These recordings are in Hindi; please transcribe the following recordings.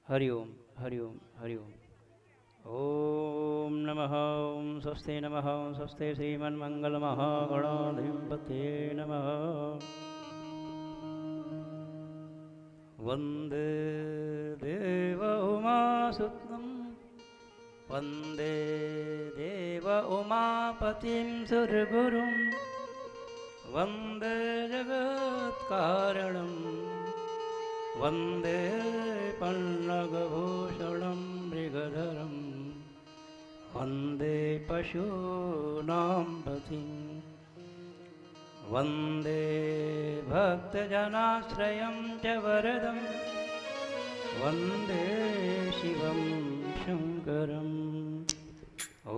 हरि ओम हरि ओम हरि ओम। ओम नमः ओम स्वस्ति नमः ओम स्वस्ति श्रीमन्मङ्गलमहागणाधिपतये नमः। वन्दे देव उमासुतं वन्दे देव उमापतिं सुरगुरुं वन्दे जगत्कारणं वन्दे पन्नगभूषणं मृगधरं वन्दे पशूनां पतिं वन्दे भक्तजनाश्रयं च वरदं वन्दे शिवं शङ्करम्। ॐ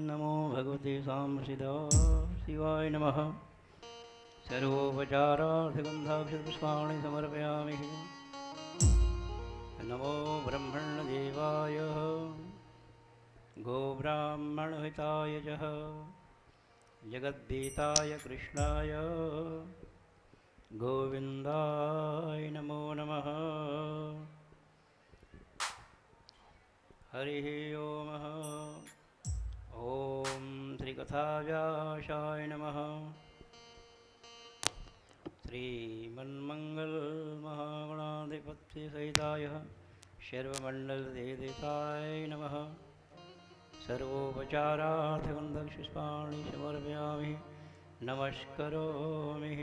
नमो भगवते सांसिदा शिवाय नमः। सर्वोपचारार्थगन्धाक्षपुष्पाणि समर्पयामि। नमो ब्रह्मण्यदेवाय गोब्राह्मणहिताय च जगद्गीताय कृष्णाय गोविन्दाय नमो नमः। हरिः ओम। ॐ श्रीकथाव्यासाय नमः। श्रीमन्मङ्गलमहागणाधिपत्यसहिताय सर्वमण्डलदेवताय नमः। सर्वोपचारार्थगन्धपुष्पाणि समर्पयामि नमस्करोमि।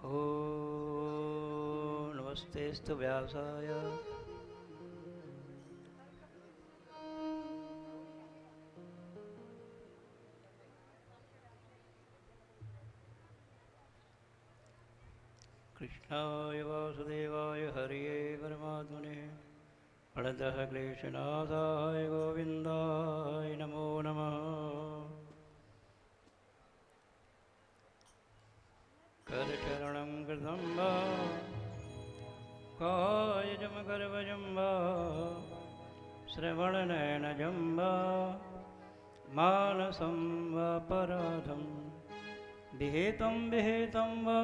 ॐ नमस्तेस्तु व्यासाय कृष्णाय वासुदेवाय हरिये परमात्मने प्रणतः क्लेशनाशाय गोविन्दाय नमो नमः। करचरणं कृतं वा कायजं करवजं वा श्रवणनयनजं वा मानसं वापराधं विहितं वा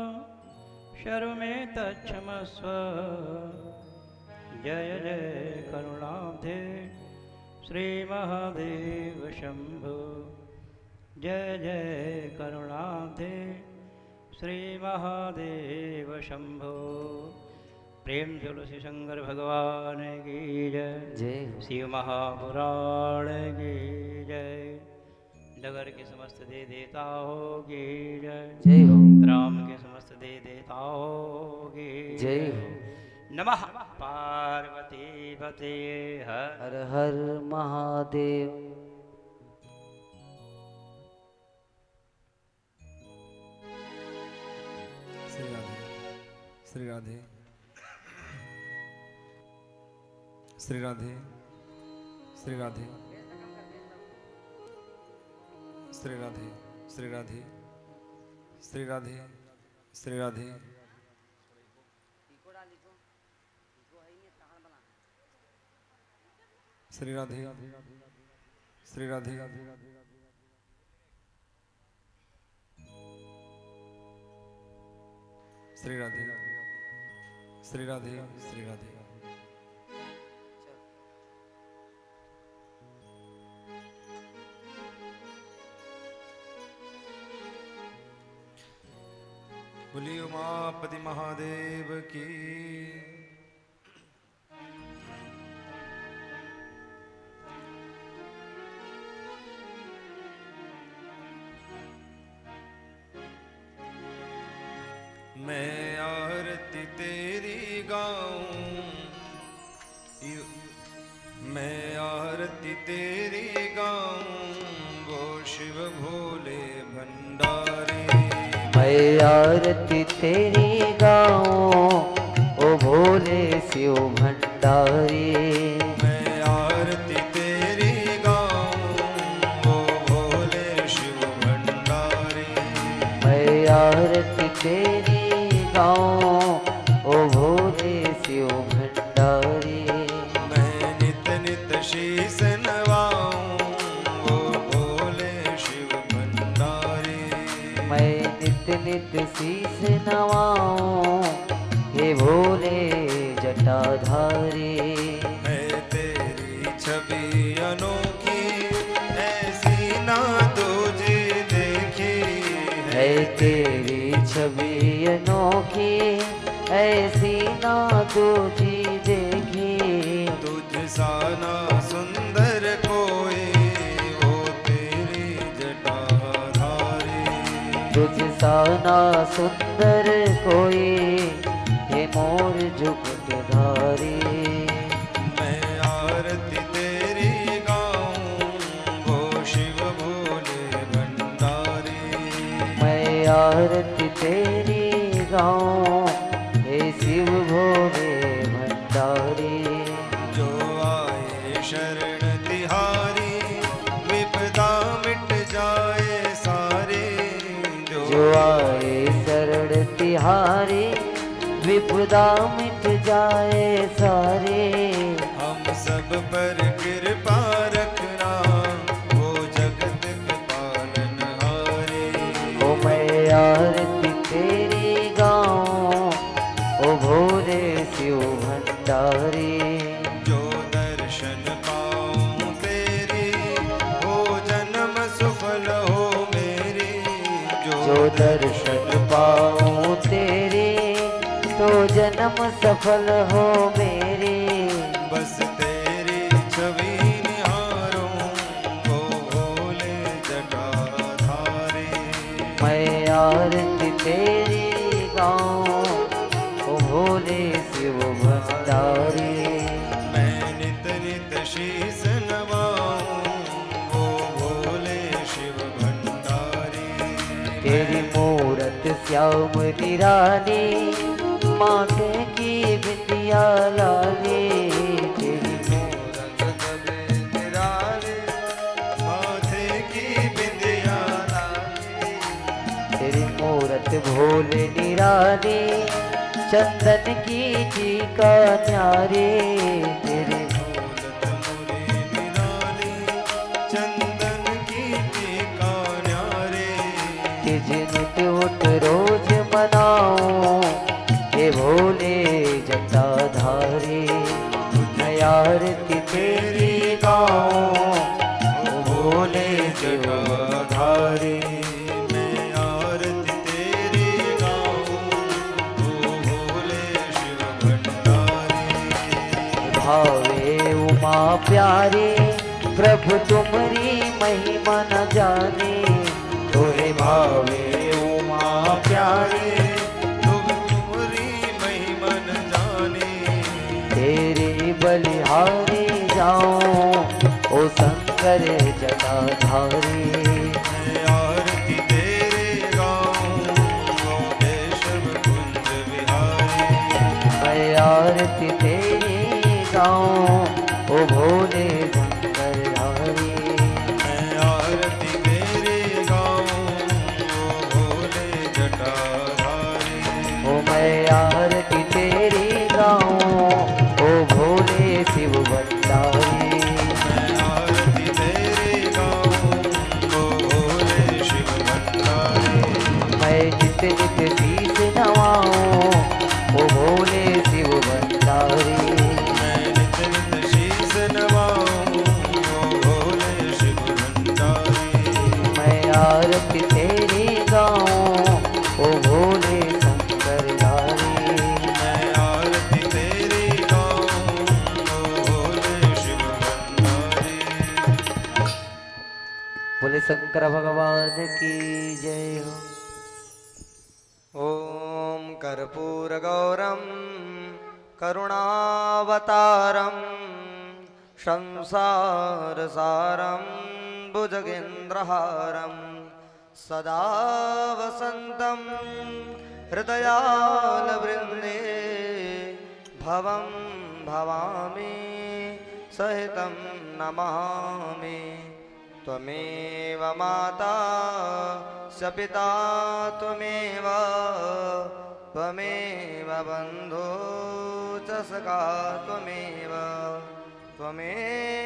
शर्मेतच्छमस्व। जय जय करुणाब्धे श्रीमहादेव शम्भो। जय जय करुणाब्धे श्रीमहादेव शम्भो। प्रेम तुलसी शंकर भगवान की जय। शिव महापुराण की जय। नगर के समस्त देवताओं की जय हो। ग्राम के समस्त देवताओं की जय हो। नमः पार्वती पते हर हर महादेव। श्री राधे श्री राधे श्री राधे श्री राधे श्री राधे श्री राधे श्री राधे श्री राधे श्री राधे श्री राधे श्री राधे श्री राधे श्री राधे। बोलिए उमापति महादेव की। मैं आरती तेरी गाऊं, मैं आरती तेरी गाऊं, वो शिव भोले भंडारी। मैं आरती तेरी गाऊं, ओ भोले शिव भंडारी। मैं आरती तेरी गाऊं, ओ भोले शिव भंडारी। मैं आरती तेरी गाऊं, ओ भोले शिव भंडारी। मैं नित नित शीस नवाऊं, ओ भोले शिव भंडारी। मैं नित शीस नवाऊं हे भोले जटाधारी। है तेरी छवि अनोखी ऐसी ना तुझे देखी। है तेरी छवि अनोखी ऐसी ना तुझी देखी। तुझ सा ना सुंदर कोई वो तेरी जटाधारी। तुझ सा ना सुंदर कोई हे मोर जुगतधारी। मैं आरती तेरी गाऊं वो शिव भोले भंडारी। मैं आरती तेरी गाऊं हे शिव भोले भंडारी। जो आए शरण तिहारी विपदा मिट जाए सारे। जो आए शरण तिहारी विपदा मिट जाए सारे। हम सब पर कृपा रखना वो जगत के पालनहारे। ओ मैं आरती तेरी गाऊं ओ भोले शिव भंडारी। जो दर्शन पाऊं तेरी हो जन्म सफल हो मेरी। जो दर्शन पाऊं तेरे तो जन्म सफल हो मेरे। बस तेरी छवि निहारूं वो भोले जटाधारी। मैं आरती तेरी गाऊं ओ भोले शिव भंडारी। मैं नित नित शीस नवाऊं वो भोले शिव भंडारी। तेरी मूरत श्याम निराली माथे की बिंदिया लाली। तेरी मूरत गगन निराली माथे की बिंदिया लाली। तेरी मूरत भोले निराली चंदन की टीका न्यारी। तेरी मूरत मुरी निराली चंदन की टीका न्यारे। तिज नित उठ रोज मनाऊं हे भोले जटाधारी। मैं आरती तेरी गाऊं ओ भोले जटाधारी। मैं आरती तेरी गाऊं ओ भोले शिव भंडारी। भावे उमा प्यारे प्रभु तुम्हारी महिमा न जाने। तोरे भावे उमा प्यारे तुम्हारी महिमा न जाने। तेरे बलिहारी जाऊं ओ शंकर जटाधारी। मैं आरती तेरे गाऊं ओ केशव कुंज विहारी। मैं आरती तेरी गाऊं ओ भोले शंकरधारी। मैं आरती तेरे गाऊं ओ भोले जटाधारी। ओ मैं आरती तेरी गाऊं ओ भोले शिव भंडारी। मैं आरती तेरे गाऊं ओ भोले शिव भंडारी। मैं नित नित शीस नवाऊं ओ भोले शिव भंडारी। मैं नित नित शीस नवाऊं ओ भोले शिव भंडारी। मैं आरती तेरी गाऊं ओ भोले शंकरधारी। मैं आरती तेरी गाऊं ओ भोले शिव भंडारी। बोले शंकर भगवान की जय हो। ॐ कर्पूरगौरं करुणावतारं संसारसारं भुजगेन्द्रहारं सदा वसन्तं हृदयालवृन्दे भवं भवामि सहितं नमामि। त्वमेव माता स पिता त्वमेव त्वमेव बन्धो च सखा त्वमेव त्वमेव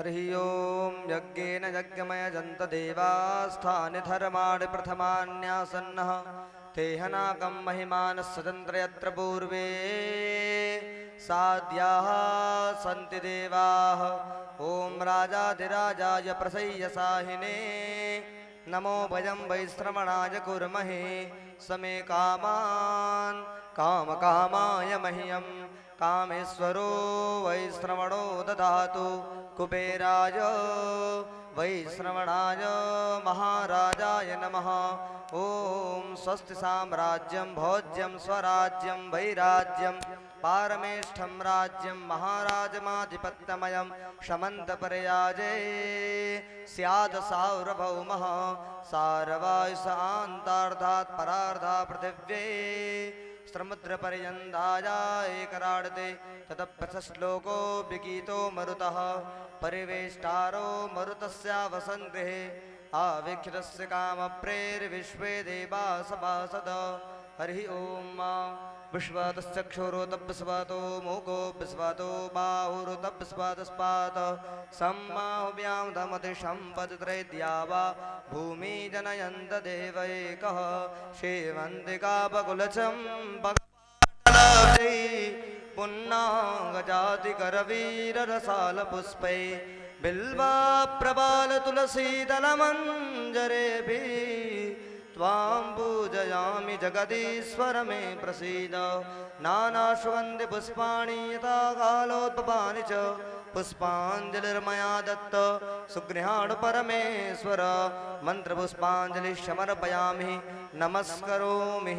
हरिः ओं यज्ञेन यज्ञमयजन्त देवास्थानि धर्माणि प्रथमान्यासन्नः तेहनाकं महिमानः सजन्त्र यत्र पूर्वे साद्याः सन्ति देवाः ॐ राजाधिराजाय प्रसय्यसाहिने नमो भयं वैश्रवणाय कुर्महे समे कामान् कामकामाय मह्यं कामेश्वरो वैश्रवणो ददातु कुबेराय वैश्रवणाय महाराजाय नमः ॐ स्वस्ति साम्राज्यं भोज्यं स्वराज्यं वैराज्यं पारमेष्ठं राज्यं महाराजमाधिपत्यमयं शमन्तपर्याजे स्यात् सार्वभौमः सार्वायुषान्तार्धात् परार्धा पृथिव्ये समुद्रपर्यन्ताया एकराडते ततः प्रशश्लोको विगीतो मरुतः परिवेष्टारो मरुतस्यावसङ्गृहे आविक्षितस्य कामप्रेर्विश्वे देवा सभासद हरिः ॐ विश्वातश्चक्षुरुतब्स्वातो मूको विस्वातो बाहुरुतब्स्वातस्पात सम्माहुव्यां दमतिशं पतित्रैद्यावा भूमि जनयन्त देवैकः शेवन्तिकापकुलचं पुन्नागजातिकरवीररसालपुष्पै बिल्वा प्रबालतुलसीदलमञ्जरेभिः त्वां पूजयामि जगदीश्वर मे प्रसीद नानासुगन्धिपुष्पाणि यथा कालोद्भवानि च पुष्पाञ्जलिर्मया दत्त सुगृहाणु परमेश्वर मन्त्रपुष्पाञ्जलिः समर्पयामि नमस्करोमि।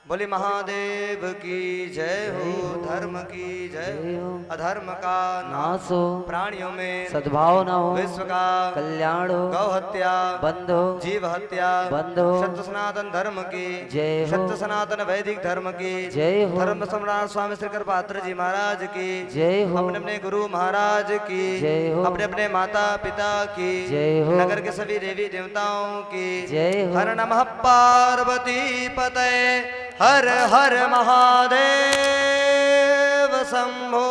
बोली महादेव की जय हो, धर्म की जय हो, अधर्म का नाश हो, प्राणियों में सद्भाव न हो, विश्व का कल्याण हो, गौ हत्या बंद हो, जीव हत्या बंद हो, सत्य सनातन धर्म की जय हो, सत्य सनातन वैदिक धर्म की जय हो, धर्म सम्राट स्वामी श्री कृपात्र जी महाराज की जय हो, अपने अपने गुरु महाराज की जय हो, अपने अपने माता पिता की जय हो, नगर के सभी देवी देवताओं की जय हो। हर नमः पार्वती पतये हर हर महादेव शंभो।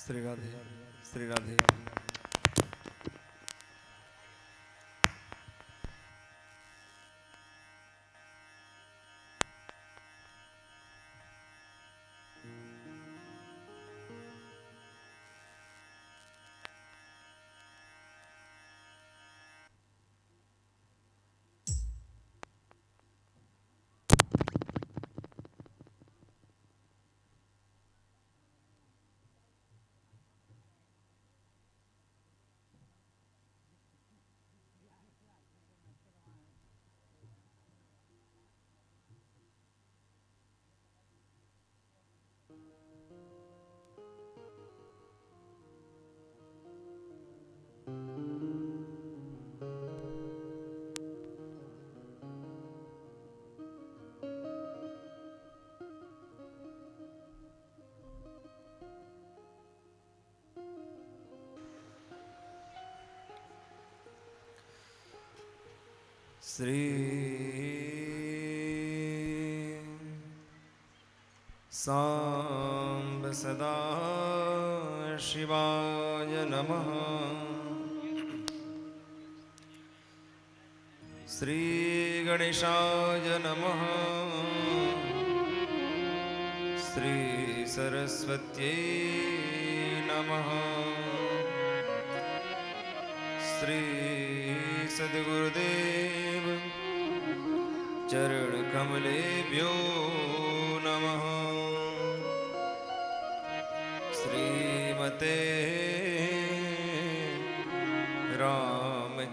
श्री राधे श्री राधे। श्री सांब सदा शिवाय नमः। श्री गणेशाय नमः। श्री सरस्वत्यै नमः। श्री सद्गुरुदेव चरण कमलेभ्यो नमः। श्रीमते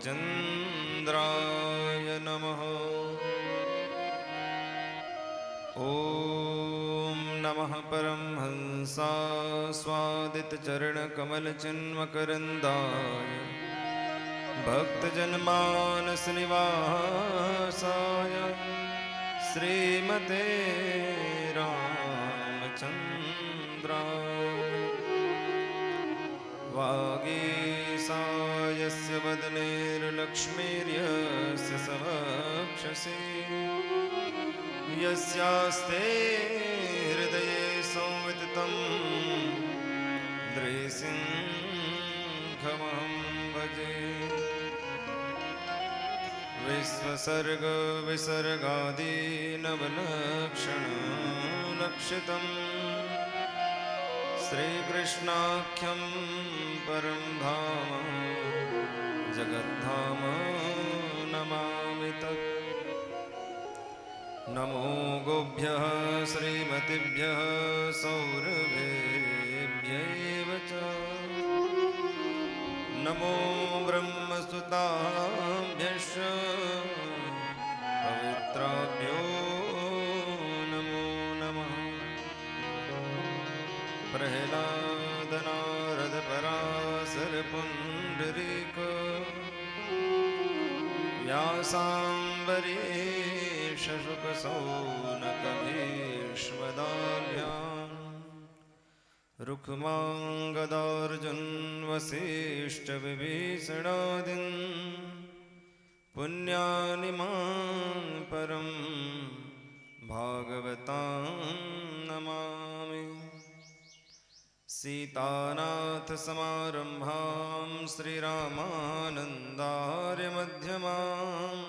रामचंद्राय नमः। ओम नमः परमहंसास्वादित चरण कमल चिन्मकरंदाय भक्तजनमानस निवासाय श्रीमते रामचन्द्राय वागीसायस्य वदनेर्लक्ष्मीर्यस्य समक्षसि यस्यास्ते हृदये संविततं नृसिंहमहं भजे। विश्वसर्ग विसर्गादीनवलक्षणलक्षितं श्रीकृष्णाख्यं परं धाम जगद्धाम नमामि तत्। नमो गोभ्यः श्रीमतिभ्यः सौरभेभ्यैव च। नमो ब्रह्मसुताभ्यश्च पवित्राभ्यो नमो नमः। प्रह्लादनारद पराशर पुण्डरीक व्यासाम्बरीश शुकशौनक भीष्मदाभ्याम् रुक्माङ्गदार्जुन वसिष्ठ विभीषणादीन् पुण्यानि मां परं भागवतां नमामि। सीतानाथ समारंभां श्रीरामानन्दार्यमध्यमाम्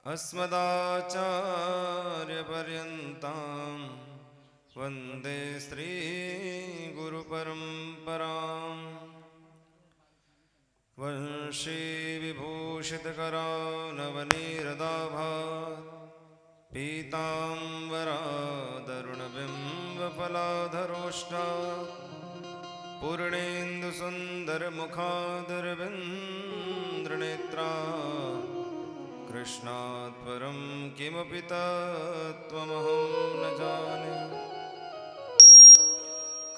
अस्मदाचार्यपर्यन्तां वन्दे श्रीगुरुपरम्पराम्। वंशी विभूषितकरानवनीरदाभात् पीताम्बरादरुणबिम्बफलाधरोष्टात् पूर्णेन्दुसुन्दरमुखादरविन्द्रनेत्रात् कृष्णात् परं किमपि तत्त्वमहं न जाने।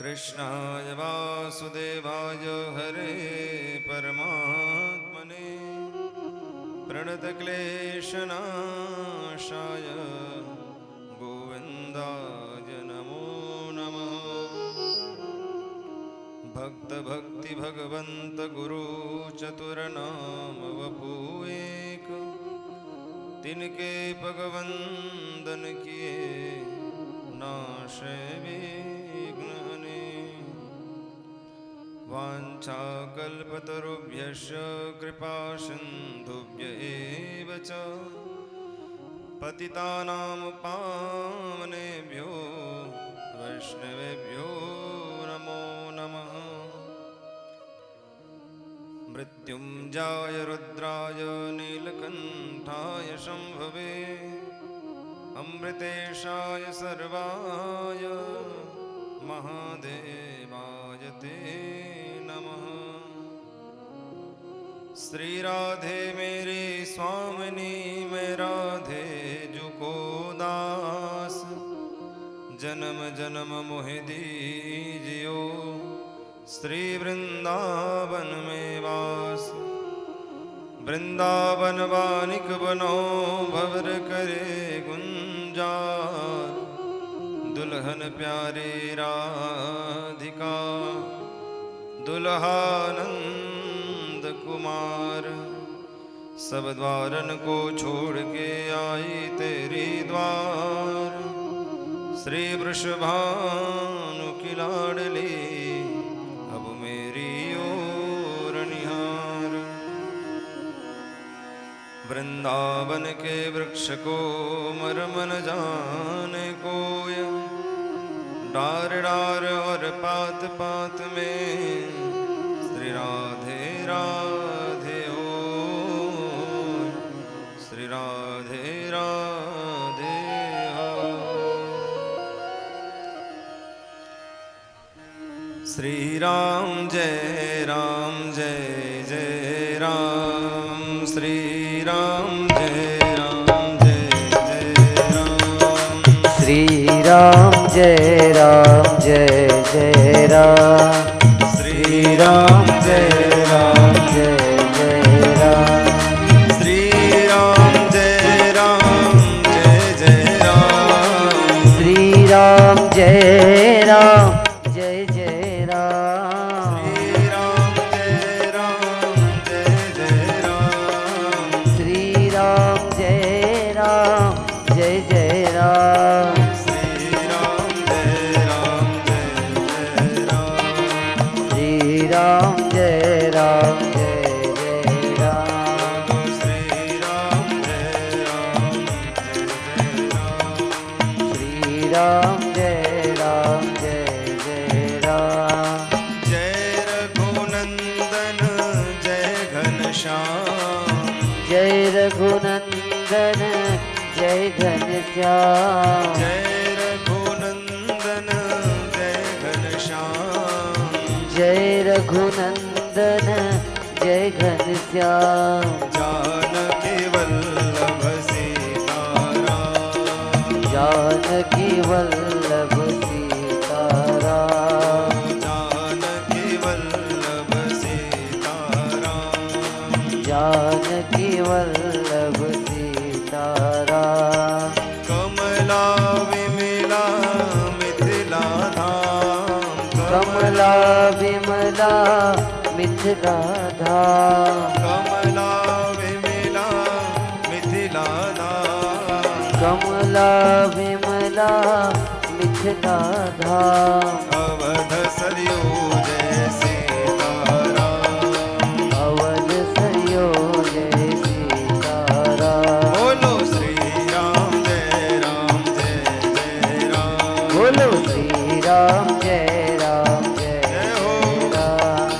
कृष्णाय वासुदेवाय हरे परमात्मने प्रणतक्लेशनाशाय गोविन्दाय नमो नमः। भक्तभक्ति भगवन्त गुरु चतुरनाम वपुएक तिनके भगवंदन किए नाशे वाञ्छाकल्पतरुभ्यश्च कृपासिन्धुभ्य एव च पतितानां पावनेभ्यो वैष्णवेभ्यो नमो नमः। मृत्युञ्जय रुद्राय नीलकण्ठाय शम्भवे अमृतेशाय सर्वाय महादेवाय ते नमः। श्री राधे मेरी स्वामिनी मैं राधे जुको दास जन्म जन्म मोहि दीजियो श्री वृंदावन में वास। वृंदावन वानिक बनो भवर करे गुंजार दुल्हन प्यारी राधिका दुल्हानंद कुमार। सब द्वारन को छोड़ के आई तेरी द्वार श्री वृषभानु की लाडली अब मेरी ओर निहार। वृंदावन के वृक्ष को मर्म न जाने कोय डार डार और पात पात में श्री राधे राधे हो श्री राधे राधे हो। श्री राम जय जय राम श्री राम जय जय राम श्री राम जय राम जय राम श्री राम जय जय जय राम श्री राम जय जय राम जय जय राम श्री राम जय राम जय जय राम श्री राम जय राम जय जय राम श्री राम जय राम जय जय राम श्री राम जय राम जय जय राम श्री राम जय राम जय जय राम श्री राम जय राम जय जय राम जय रघुनंदन जय घनश्याम जय रघुनंदन जय घनश्याम जय रघुनंदन जय घनश्याम जय रघुनंदन जय घनश्याम जानकी वल्लभ सीताराम जानकी वल्लभ सीताराम जानकी वल्लभ सीताराम जानकी वल्लभ सीताराम कमला विमला मिथिला धाम कमला विमला मिथिला धाम कमला विमला मिथिला धाम कमला विमला मिथिला धाम अवध सरयू जय सीताराम अवध सरयो जय सीताराम बोलो श्री राम जय राम जय जय राम बोलो श्री राम जय राम जय जय हो राम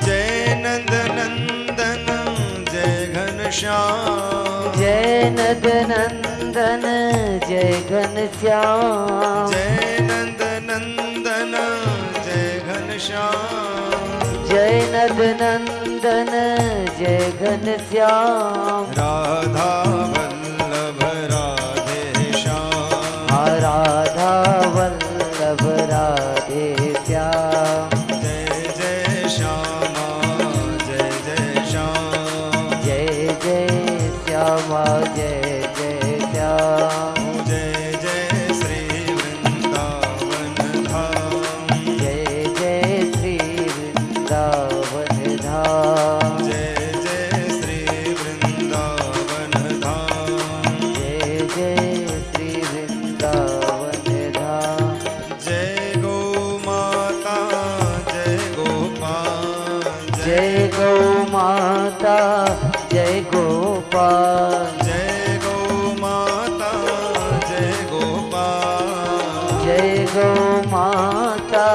जय नंद नंदन जय घनश्याम जय नद नंदन जय घनश्याम जय नंद नंदन जय घनश्याम जय नद नंदन जय घनश्याम राधा वल्लभ राधे श्याम राधा वल्लभ राधे श्याम जय जय श्यामा जय जय श्याम जय जय श्यामा जय जय श्याम जय जय श्री वृंदावन धाम जय जय श्री वृंदावन धाम जय जय श्री वृंदावन धाम जय जय श्री वृंदावन धाम जय गो माता जय गोपाल जय गौ माता जय गोपाल जय गो माता जय गोपाल जय गौ माता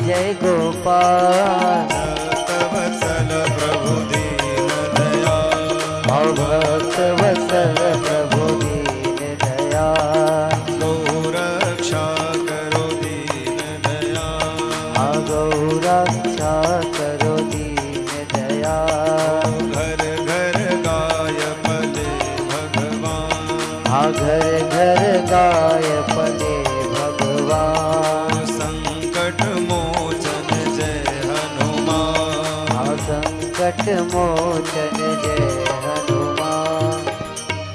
जय गोपाल भक्तवत्सल प्रभु दीन दयाल भक्त वत्सल प्रभु दीन दयाल गौरक्षा करो दीन दयाल गौ रक्षा करो दीन दयाल घर घर गाय पदे भगवान घर घर गाय पले भगवान संकट मोचन जय हनुमान संकट मोचन जय हनुमान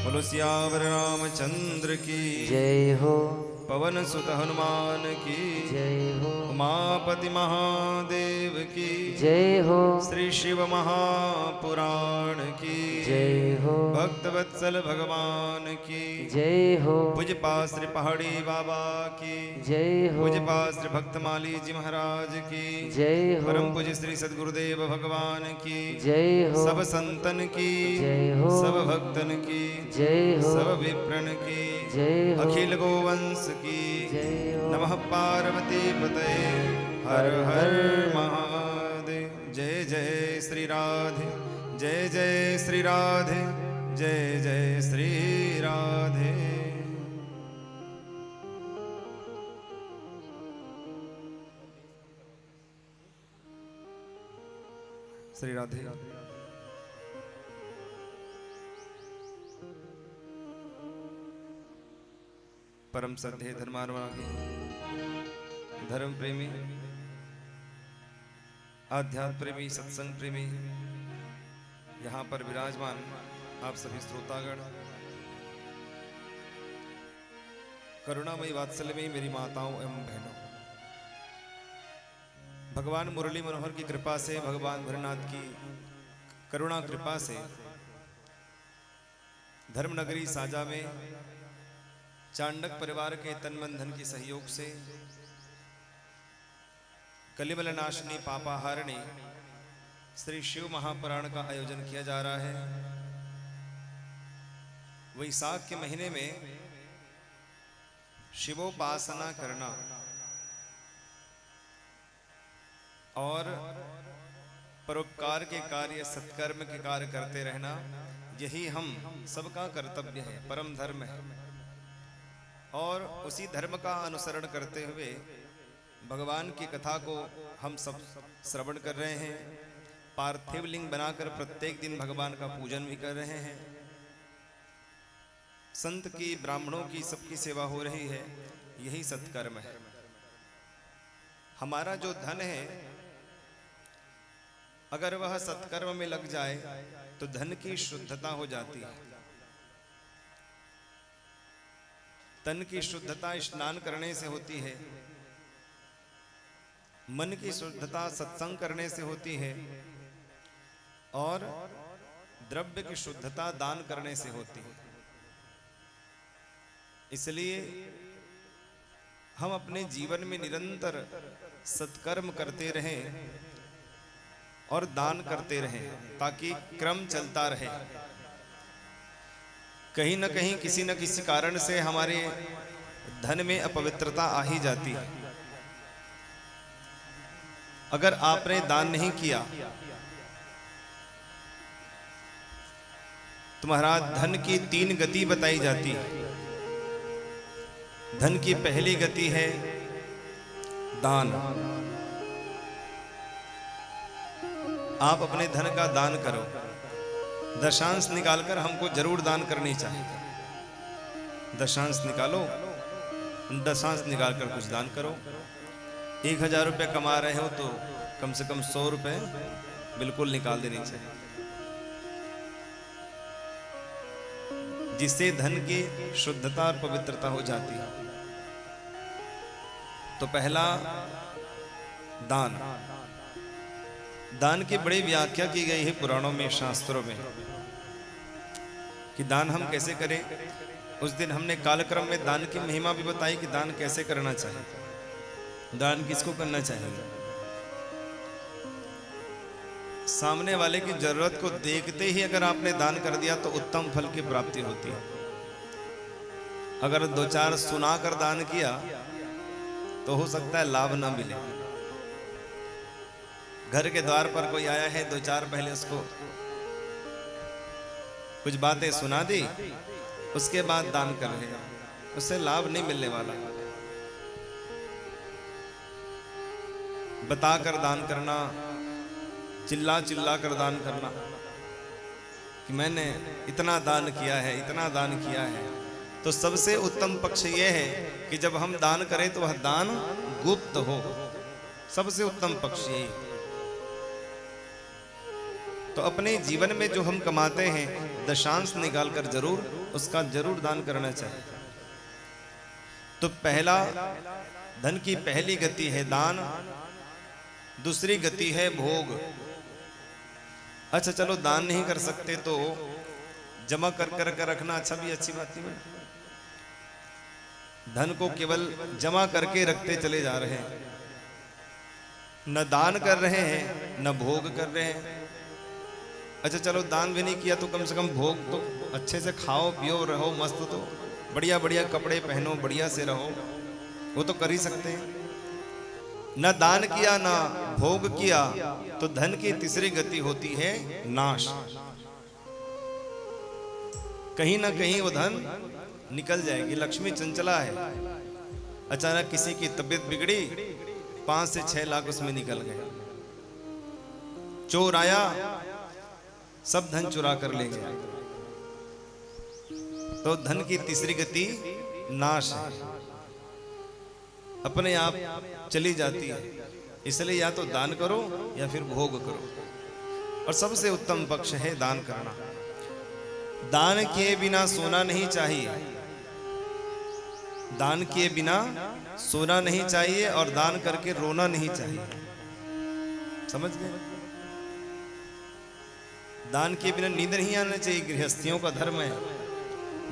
बोलो सियावर रामचंद्र की जय हो पवन सुत हनुमान की जय हो उमापति महादेव की जय हो श्री शिव महापुराण की जय हो भक्तवत्सल भगवान की जय हो पूज्यपा श्री पहाड़ी बाबा की जय हो पूज्यपा श्री भक्तमाली जी महाराज की जय हो परम पूज्य श्री सद्गुरुदेव भगवान की जय हो सब संतन की जय हो सब भक्तन की जय हो सब विप्रण की जय हो अखिल गोवंश की जय हो नमः पार्वती पतये हर हर महादेव जय जय श्री राधे जय जय श्री राधे, जय जय श्री राधे। श्री राधे। परम श्रद्धेय धर्मानुरागी, धर्म प्रेमी, आध्यात्म प्रेमी, सत्संग प्रेमी, यहाँ पर विराजमान आप सभी श्रोतागण, करुणामयी वात्सल्यमयी मेरी माताओं एवं बहनों, भगवान मुरली मनोहर की कृपा से, भगवान भरनाथ की करुणा कृपा से धर्मनगरी साजा में चांडक परिवार के तन मन धन के सहयोग से कलिमल नाशनी पापाहारिणी श्री शिव महापुराण का आयोजन किया जा रहा है। वैशाख के महीने में शिवोपासना करना और परोपकार के कार्य, सत्कर्म के कार्य करते रहना, यही हम सबका कर्तव्य है, परम धर्म है। और उसी धर्म का अनुसरण करते हुए भगवान की कथा को हम सब श्रवण कर रहे हैं। पार्थिव लिंग बनाकर प्रत्येक दिन भगवान का पूजन भी कर रहे हैं। संत की, ब्राह्मणों की, सबकी सेवा हो रही है, यही सत्कर्म है। हमारा जो धन है, अगर वह सत्कर्म में लग जाए तो धन की शुद्धता हो जाती है। तन की शुद्धता स्नान करने से होती है, मन की शुद्धता सत्संग करने से होती है, और द्रव्य की शुद्धता दान करने से होती है। इसलिए हम अपने जीवन में निरंतर सत्कर्म करते रहें और दान करते रहें, ताकि क्रम चलता रहे। कहीं न कहीं, किसी न किसी कारण से हमारे धन में अपवित्रता आ ही जाती है। अगर आपने दान नहीं किया तो महाराज धन की 3 गति बताई जाती है। धन की पहली गति है दान। आप अपने धन का दान करो, दशांश निकालकर हमको जरूर दान करनी चाहिए। दशांश निकालो, दशांश निकालकर कुछ दान करो। 1000 रुपये कमा रहे हो तो कम से कम 100 रुपये बिल्कुल निकाल देनी चाहिए, जिससे धन की शुद्धता और पवित्रता हो जाती है। तो पहला दान। दान की बड़ी व्याख्या की गई है पुराणों में, शास्त्रों में, कि दान हम कैसे करें। उस दिन हमने कालक्रम में दान की महिमा भी बताई कि दान कैसे करना चाहिए, दान किसको करना चाहिए। सामने वाले की जरूरत को देखते ही अगर आपने दान कर दिया तो उत्तम फल की प्राप्ति होती है। अगर 2-4 सुनाकर दान किया तो हो सकता है लाभ ना मिले। घर के द्वार पर कोई आया है, 2-4 पहले उसको कुछ बातें सुना दी, उसके बाद दान कर रहे हैं, उससे लाभ नहीं मिलने वाला। बताकर दान करना, चिल्ला चिल्ला कर दान करना कि मैंने इतना दान किया है, इतना दान किया है, तो सबसे उत्तम पक्ष यह है कि जब हम दान करें तो वह दान गुप्त हो। सबसे उत्तम पक्ष यही। तो अपने जीवन में जो हम कमाते हैं, दशांश निकालकर जरूर उसका जरूर दान करना चाहिए। तो पहला, धन की पहली गति है दान, दूसरी गति है भोग। अच्छा चलो दान नहीं कर सकते तो जमा कर कर रखना अच्छा भी अच्छी बात नहीं। धन को केवल जमा करके रखते चले जा रहे हैं, न दान कर रहे हैं न भोग कर रहे हैं। अच्छा चलो दान भी नहीं किया तो कम से कम भोग तो अच्छे से खाओ पियो रहो मस्त, तो बढ़िया बढ़िया कपड़े पहनो, बढ़िया से रहो, वो तो कर ही सकते हैं। न दान किया ना भोग किया तो धन की तीसरी गति होती है नाश। कहीं ना कहीं वो धन निकल जाएगी। लक्ष्मी चंचला है, अचानक किसी की तबीयत बिगड़ी, 5 से 6 लाख उसमें निकल गए। चोर आया, सब धन चुरा कर ले गया। तो धन की तीसरी गति नाश है, अपने आप चली जाती है। इसलिए या तो दान करो या फिर भोग करो, और सबसे उत्तम पक्ष है दान करना। दान किए बिना सोना नहीं चाहिए, दान किए बिना सोना नहीं चाहिए, और दान करके रोना नहीं चाहिए। समझ गए? दान किए बिना नींद नहीं आना चाहिए। गृहस्थियों का धर्म है,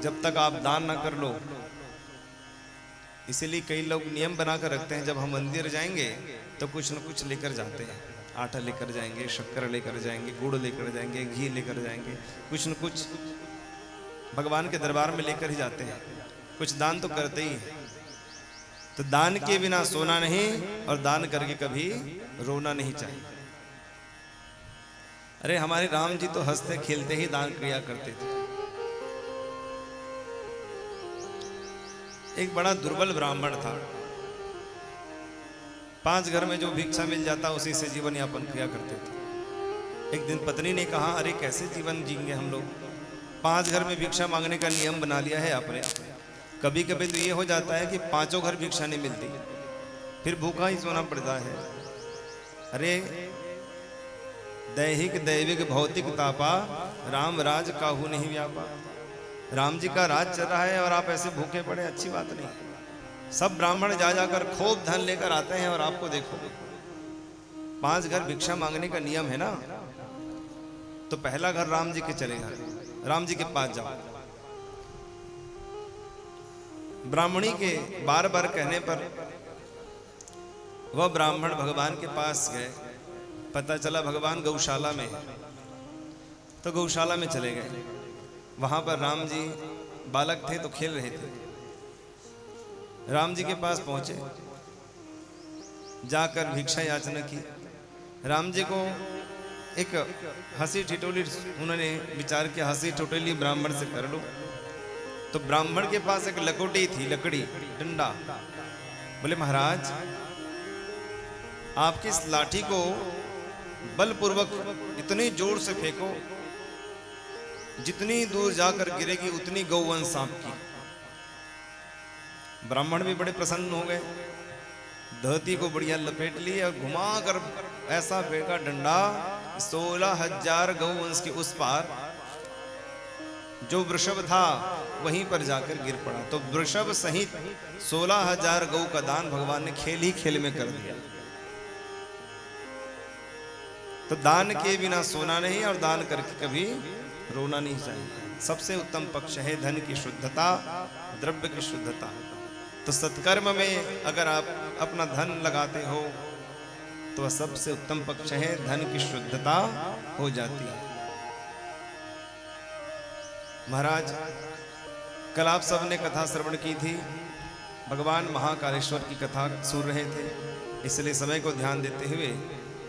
जब तक आप दान ना कर लो। इसीलिए कई लोग नियम बनाकर रखते हैं, जब हम मंदिर जाएंगे तो कुछ न कुछ लेकर जाते हैं। आटा लेकर जाएंगे, शक्कर लेकर जाएंगे, गुड़ लेकर जाएंगे, घी लेकर जाएंगे, कुछ न कुछ भगवान के दरबार में लेकर ही जाते हैं। कुछ दान तो करते ही हैं। तो दान के बिना सोना नहीं, और दान करके कभी रोना नहीं चाहिए। अरे हमारे राम जी तो हंसते खेलते ही दान किया करते थे। एक बड़ा दुर्बल ब्राह्मण था, 5 घर में जो भिक्षा मिल जाता उसी से जीवन यापन किया करते थे। एक दिन पत्नी ने कहा, अरे कैसे जीवन जीएंगे हम लोग, 5 घर में भिक्षा मांगने का नियम बना लिया है आपने। कभी कभी तो ये हो जाता है कि 5 घर भिक्षा नहीं मिलती, फिर भूखा ही सोना पड़ता है। अरे दैहिक दैविक भौतिक तापा, राम राज काहू नहीं व्यापा। राम जी का राज चल रहा है और आप ऐसे भूखे पड़े, अच्छी बात नहीं। सब ब्राह्मण जा जाकर खूब धन लेकर आते हैं, और आपको देखो 5 घर भिक्षा मांगने का नियम है ना, तो पहला घर राम जी के चलेगा, राम जी के पास जाओ। ब्राह्मणी के बार बार कहने पर वह ब्राह्मण भगवान के पास गए। पता चला भगवान गौशाला में, तो गौशाला में चले गए। वहां पर राम जी बालक थे तो खेल रहे थे। राम जी के पास पहुंचे, जाकर भिक्षा याचना की। राम जी को एक हंसी ठिठोली उन्होंने विचार किया, हंसी ठिठोली ब्राह्मण से कर लो। तो ब्राह्मण के पास एक लकोटी थी, लकड़ी डंडा। बोले महाराज आपकी इस लाठी को बलपूर्वक इतनी जोर से फेंको, जितनी दूर जाकर गिरेगी उतनी गौवंश आपकी। ब्राह्मण भी बड़े प्रसन्न हो गए, धोती को बढ़िया लपेट लिए और घुमाकर ऐसा फेंका डंडा, 16,000 गौवंश के उस पार जो वृषभ था वहीं पर जाकर गिर पड़ा। तो वृषभ सहित 16,000 गौ का दान भगवान ने खेल ही खेल में कर दिया। तो दान के बिना सोना नहीं, और दान करके कभी रोना नहीं चाहिए। सबसे उत्तम पक्ष है धन की शुद्धता, द्रव्य की शुद्धता। तो सत्कर्म में अगर आप अपना धन लगाते हो तो वह सबसे उत्तम पक्ष है, धन की शुद्धता हो जाती है। महाराज कल आप सबने कथा श्रवण की थी, भगवान महाकालेश्वर की कथा सुन रहे थे, इसलिए समय को ध्यान देते हुए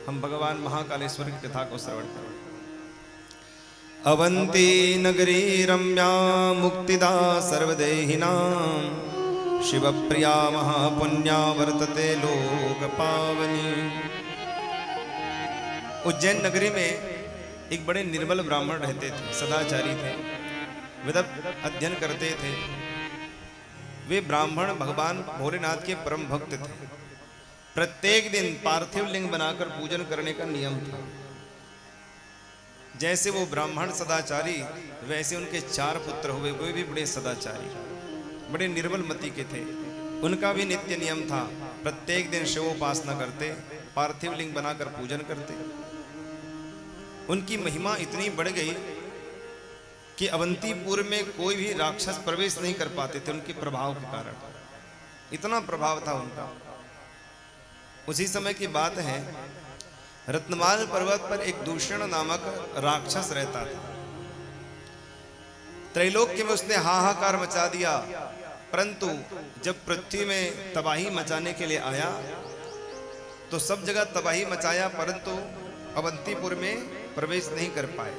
हम भगवान महाकालेश्वर की कथा को श्रवण करें। अवंती नगरी रम्या मुक्तिदा सर्वदेहिनां, शिवप्रिया महापुण्या वर्तते लोक पावनी। उज्जैन नगरी में एक बड़े निर्मल ब्राह्मण रहते थे, सदाचारी थे, वेद अध्ययन करते थे। वे ब्राह्मण भगवान भोलेनाथ के परम भक्त थे। प्रत्येक दिन पार्थिव लिंग बनाकर पूजन करने का नियम था। जैसे वो ब्राह्मण सदाचारी, वैसे उनके 4 पुत्र हुए, वे भी बड़े सदाचारी, बड़े निर्मल मति के थे। उनका भी नित्य नियम था, प्रत्येक दिन शिवोपासना करते, पार्थिव लिंग बनाकर पूजन करते। उनकी महिमा इतनी बढ़ गई कि अवंतीपुर में कोई भी राक्षस प्रवेश नहीं कर पाते थे, उनके प्रभाव के कारण। इतना प्रभाव था उनका। उसी समय की बात है, रत्नमाल पर्वत पर एक दूषण नामक राक्षस रहता था। त्रैलोक्य में उसने हाहाकार मचा दिया, परंतु जब पृथ्वी में तबाही मचाने के लिए आया तो सब जगह तबाही मचाया, परंतु अवंतीपुर में प्रवेश नहीं कर पाए।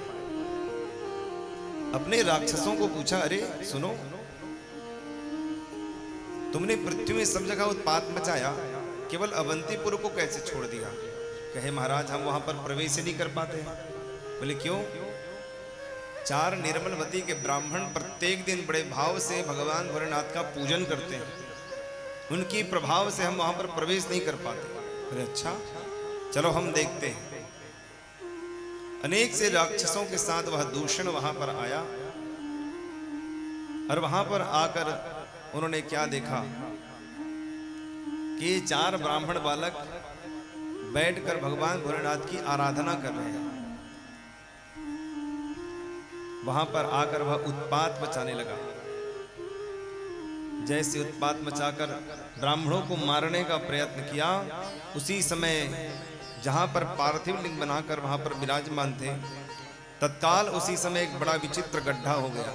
अपने राक्षसों को पूछा, अरे सुनो, तुमने पृथ्वी में सब जगह उत्पात मचाया, केवल अवंतीपुर को कैसे छोड़ दिया? कहे महाराज हम वहां पर प्रवेश ही नहीं कर पाते। बोले क्यों? 4 निर्मलवती के ब्राह्मण प्रत्येक दिन बड़े भाव से भगवान भोलेनाथ का पूजन करते हैं, उनकी प्रभाव से हम वहां पर प्रवेश नहीं कर पाते। बोले अच्छा चलो हम देखते हैं। अनेक से राक्षसों के साथ वह दूषण वहां पर आया और वहां पर आकर उन्होंने क्या देखा कि 4 ब्राह्मण बालक बैठकर भगवान भोलेनाथ की आराधना कर रहे हैं। वहां पर आकर वह उत्पात मचाने लगा। जैसे उत्पात मचाकर ब्राह्मणों को मारने का प्रयत्न किया, उसी समय जहां पर पार्थिव लिंग बनाकर वहां पर विराजमान थे, तत्काल उसी समय एक बड़ा विचित्र गड्ढा हो गया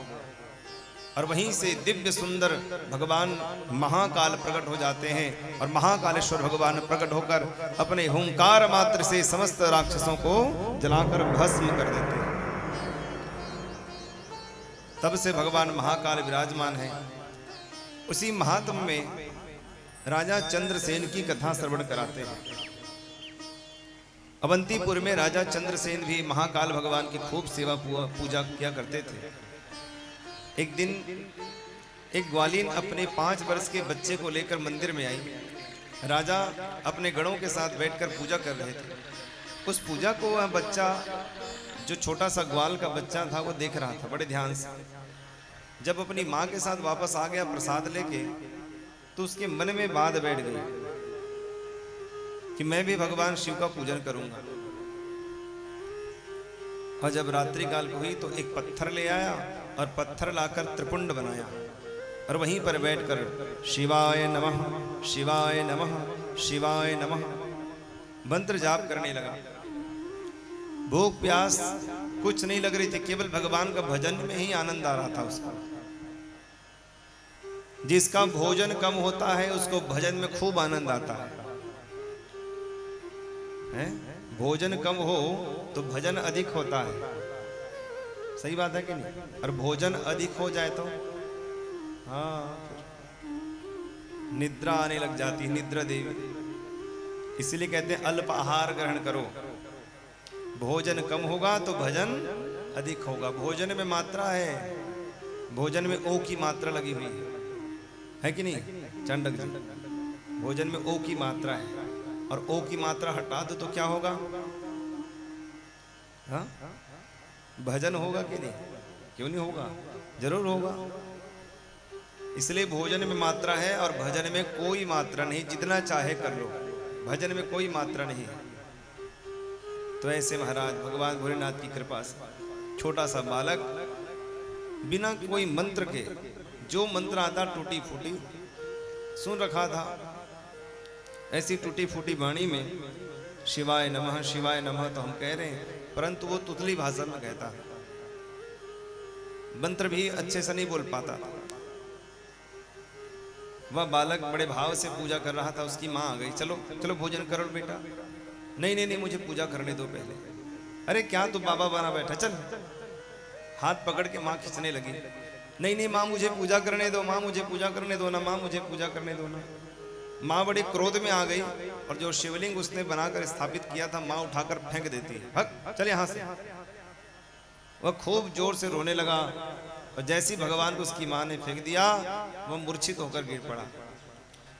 और वहीं से दिव्य सुंदर भगवान महाकाल प्रकट हो जाते हैं और महाकालेश्वर भगवान प्रकट होकर अपने हुंकार मात्र से समस्त राक्षसों को जलाकर भस्म कर देते हैं। तब से भगवान महाकाल विराजमान है। उसी महात्म में राजा चंद्रसेन की कथा श्रवण कराते हैं। अवंतीपुर में राजा चंद्रसेन भी महाकाल भगवान की खूब सेवा पूजा किया करते थे। एक दिन एक ग्वालिन अपने 5 वर्ष के बच्चे को लेकर मंदिर में आई। राजा अपने गणों के साथ बैठकर पूजा कर रहे थे। उस पूजा को वह बच्चा, जो छोटा सा ग्वाल का बच्चा था, वो देख रहा था बड़े ध्यान से। जब अपनी माँ के साथ वापस आ गया प्रसाद लेके, तो उसके मन में बात बैठ गई कि मैं भी भगवान शिव का पूजन करूंगा। और जब रात्रि काल को हुई तो एक पत्थर ले आया और पत्थर लाकर त्रिपुंड बनाया और वहीं पर बैठकर शिवाय नमः शिवाय नमः शिवाय नमः मंत्र जाप करने लगा। भूख प्यास कुछ नहीं लग रही थी, केवल भगवान का भजन में ही आनंद आ रहा था उसको। जिसका भोजन कम होता है उसको भजन में खूब आनंद आता है? भोजन कम हो तो भजन अधिक होता है। सही बात है कि नहीं? और भोजन अधिक हो जाए तो हाँ, निद्रा आने लग जाती है, निद्रा देवी। इसलिए कहते हैं अल्प आहार ग्रहण करो। भोजन कम होगा तो भजन अधिक होगा। भोजन में मात्रा है, भोजन में ओ की मात्रा लगी हुई है कि नहीं चंडक जी? भोजन में ओ की मात्रा है और ओ की मात्रा हटा दो तो क्या होगा? हाँ, भजन होगा कि नहीं? क्यों नहीं होगा? जरूर होगा। इसलिए भोजन में मात्रा है और भजन में कोई मात्रा नहीं, जितना चाहे कर लो, भजन में कोई मात्रा नहीं है। तो ऐसे महाराज भगवान भोलेनाथ की कृपा से छोटा सा बालक बिना कोई मंत्र के, जो मंत्र आता टूटी फूटी सुन रखा था। ऐसी टूटी फूटी वाणी में शिवाय नमः तो हम कह रहे हैं, परंतु वो तुतली भाषा में कहता है। मंत्र भी अच्छे से नहीं बोल पाता था। वह बालक बड़े भाव से पूजा कर रहा था। उसकी माँ आ गई, चलो चलो भोजन करो बेटा। नहीं, मुझे पूजा करने दो पहले। अरे क्या तू बाबा बना बैठा, चल। हाथ पकड़ के माँ खींचने लगी। नहीं माँ मुझे पूजा करने दो, माँ मुझे पूजा करने दो ना, माँ मुझे पूजा करने दो ना। माँ बड़े क्रोध में आ गई और जो शिवलिंग उसने बनाकर स्थापित किया था, माँ उठाकर फेंक देती है। हक चल यहाँ से। वह खूब जोर से रोने लगा और जैसी भगवान को उसकी माँ ने फेंक दिया, वह मूर्छित होकर गिर पड़ा।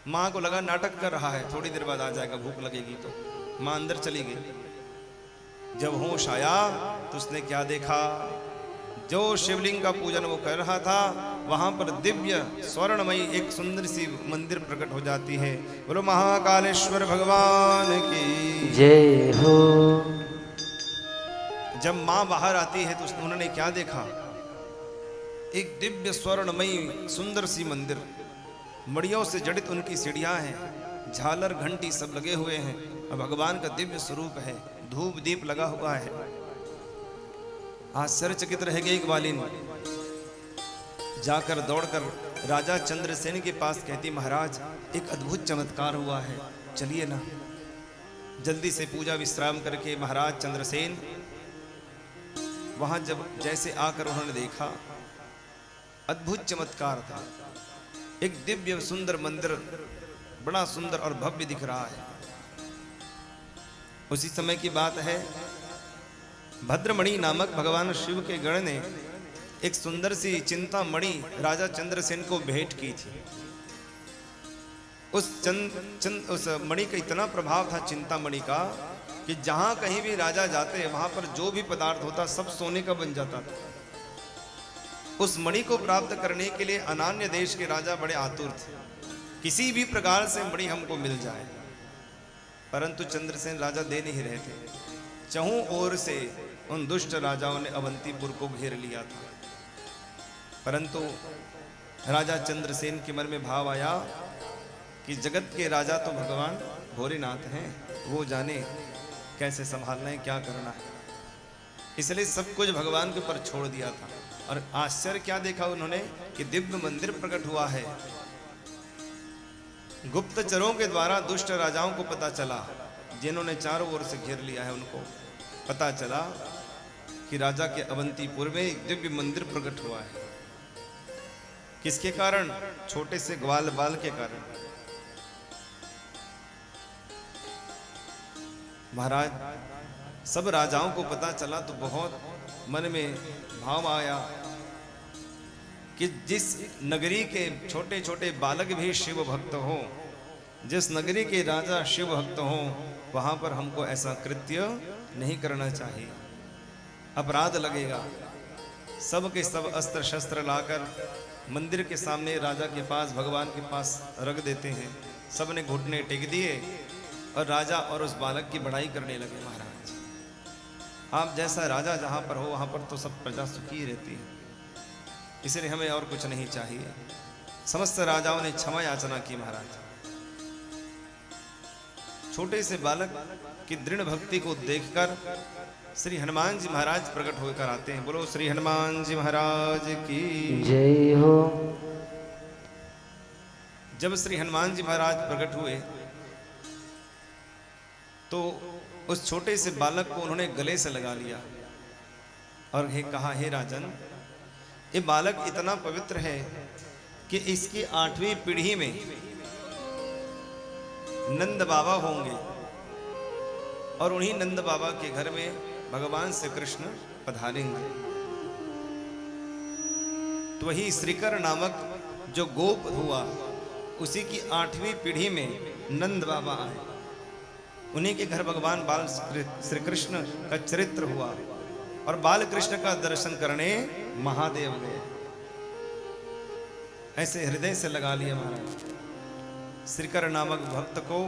माँ को लगा नाटक कर रहा है, थोड़ी देर बाद आ जाएगा, भूख लगेगी तो। माँ अंदर चली गई। जब होश आया तो उसने क्या देखा? जो शिवलिंग का पूजन वो कर रहा था, वहां पर दिव्य स्वर्णमयी एक सुंदर सी मंदिर प्रकट हो जाती है। बोलो महाकालेश्वर भगवान की जय हो। जब माँ बाहर आती है तो उन्होंने क्या देखा? एक दिव्य स्वर्णमयी सुंदर सी मंदिर, मड़ियों से जड़ित उनकी सीढ़ियां हैं, झालर घंटी सब लगे हुए हैं और भगवान का दिव्य स्वरूप है, धूप दीप लगा हुआ है। आश्चर्यचकित रह गई ग्वालिन। जाकर दौड़कर राजा चंद्रसेन के पास कहती, महाराज एक अद्भुत चमत्कार हुआ है, चलिए ना। जल्दी से पूजा विश्राम करके महाराज चंद्रसेन वहां जब जैसे आकर उन्होंने देखा, अद्भुत चमत्कार था। एक दिव्य सुंदर मंदिर बड़ा सुंदर और भव्य दिख रहा है। उसी समय की बात है, भद्रमणि नामक भगवान शिव के गण ने एक सुंदर सी चिंतामणि राजा चंद्रसेन को भेंट की थी। उस मणि का इतना प्रभाव था चिंतामणि का कि जहां कहीं भी राजा जाते वहां पर जो भी पदार्थ होता सब सोने का बन जाता था। उस मणि को प्राप्त करने के लिए अनान्य देश के राजा बड़े आतुर थे, किसी भी प्रकार से मणि हमको मिल जाए। परंतु चंद्रसेन राजा दे नहीं रहे थे। चहुं ओर से उन दुष्ट राजाओं ने अवंतीपुर को घेर लिया था। परंतु राजा चंद्रसेन के मन में भाव आया कि जगत के राजा तो भगवान भोलेनाथ हैं, वो जाने कैसे संभालना है, क्या करना है। इसलिए सब कुछ भगवान के ऊपर छोड़ दिया था। और आश्चर्य क्या देखा उन्होंने कि दिव्य मंदिर प्रकट हुआ है। गुप्तचरों के द्वारा दुष्ट राजाओं को पता चला, जिन्होंने चारों ओर से घेर लिया है, उनको पता चला कि राजा के अवंतीपुर में एक दिव्य मंदिर प्रकट हुआ है। किसके कारण? छोटे से ग्वाल बाल के कारण। महाराज सब राजाओं को पता चला तो बहुत मन में भाव आया कि जिस नगरी के छोटे छोटे बालक भी शिव भक्त हो, जिस नगरी के राजा शिव भक्त हो, वहां पर हमको ऐसा कृत्य नहीं करना चाहिए, अपराध लगेगा। सब के सब अस्त्र शस्त्र लाकर मंदिर के सामने राजा के पास, भगवान के पास रख देते हैं। सब ने घुटने टेक दिए और राजा और उस बालक की बड़ाई करने लगे। महाराज आप जैसा राजा जहां पर हो वहां पर तो सब प्रजा सुखी रहती है, इसलिए हमें और कुछ नहीं चाहिए। समस्त राजाओं ने क्षमा याचना की। महाराज छोटे से बालक की दृढ़ भक्ति को देखकर श्री हनुमान जी महाराज प्रकट होकर आते हैं। बोलो श्री हनुमान जी महाराज की जय हो। जब श्री हनुमान जी महाराज प्रकट हुए तो उस छोटे से बालक को उन्होंने गले से लगा लिया और कहा, हे राजन, ये बालक इतना पवित्र है कि इसकी 8वीं पीढ़ी में नंद बाबा होंगे और उन्हीं नंद बाबा के घर में भगवान श्री कृष्ण पधारेंगे। तो वही श्रीकर नामक जो गोप हुआ, उसी की 8वीं पीढ़ी में नंद बाबा आए। उन्हीं के घर भगवान बाल श्री कृष्ण का चरित्र हुआ और बाल कृष्ण का दर्शन करने महादेव गए। ऐसे हृदय से लगा लिया महाराज। श्रीकर नामक भक्त को,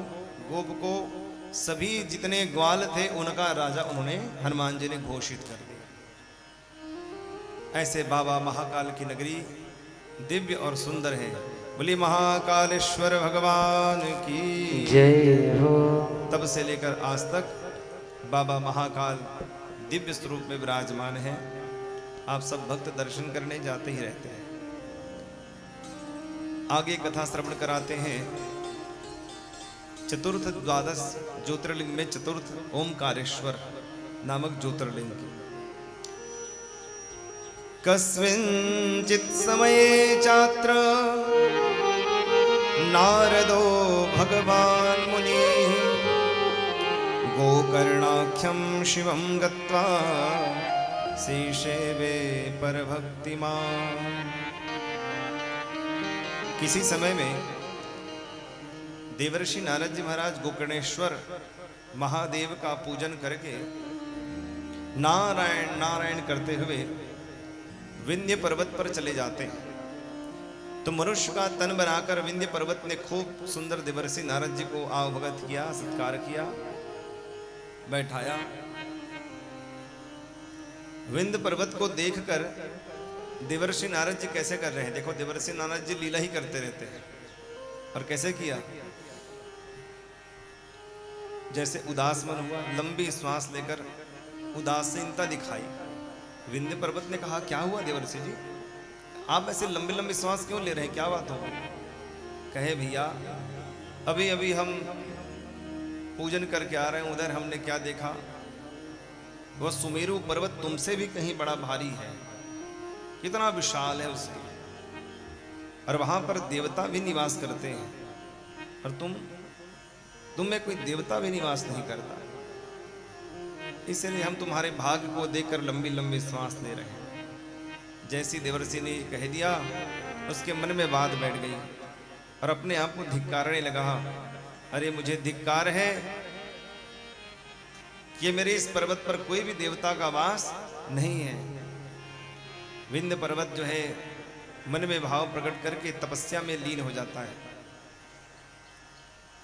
गोप को, सभी जितने ग्वाल थे उनका राजा उन्होंने हनुमान जी ने घोषित कर दिया। ऐसे बाबा महाकाल की नगरी दिव्य और सुंदर है। बोली महाकालेश्वर भगवान की जय हो। तब से लेकर आज तक बाबा महाकाल दिव्य स्वरूप में विराजमान है। आप सब भक्त दर्शन करने जाते ही रहते हैं। आगे कथा श्रवण कराते हैं। चतुर्थ द्वादश ज्योतिर्लिंग में चतुर्थ ओमकारेश्वर नामक ज्योतिर्लिंग की। कस्मिंचित् समये चात्र नारदो भगवान् मुनिः गोकर्णाख्यं शिवं गत्वा सेवे परभक्तिमान्। किसी समय में देवर्षि नारद जी महाराज गोकर्णेश्वर महादेव का पूजन करके नारायण नारायण करते हुए विंध्य पर्वत पर चले जाते हैं। तो मनुष्य का तन बनाकर विंध्य पर्वत ने खूब सुंदर देवर्षि नारद जी को आवभगत किया, सत्कार किया, बैठाया। विंध्य पर्वत को देखकर देवर्षि नारद जी कैसे कर रहे हैं? देखो, देवर्षि नारद जी लीला ही करते रहते हैं। और कैसे किया? जैसे उदास मन हुआ, लंबी श्वास लेकर उदासीनता दिखाई। विंध्य पर्वत ने कहा, क्या हुआ देवर्षि जी, आप ऐसे लंबी लंबी श्वास क्यों ले रहे हैं, क्या बात हो? कहे, भैया अभी अभी हम पूजन करके आ रहे हैं, उधर हमने क्या देखा, वह सुमेरु पर्वत तुमसे भी कहीं बड़ा भारी है, कितना विशाल है उससे, और वहां पर देवता भी निवास करते हैं, और तुम में कोई देवता भी निवास नहीं करता। इसलिए हम तुम्हारे भाग्य को देखकर लंबी लंबी सांस ले रहे हैं। जैसी देवर्षि ने कह दिया, उसके मन में बात बैठ गई और अपने आप को धिक्कारने लगा। अरे मुझे धिक्कार है कि मेरे इस पर्वत पर कोई भी देवता का वास नहीं है। विंध्य पर्वत जो है मन में भाव प्रकट करके तपस्या में लीन हो जाता है।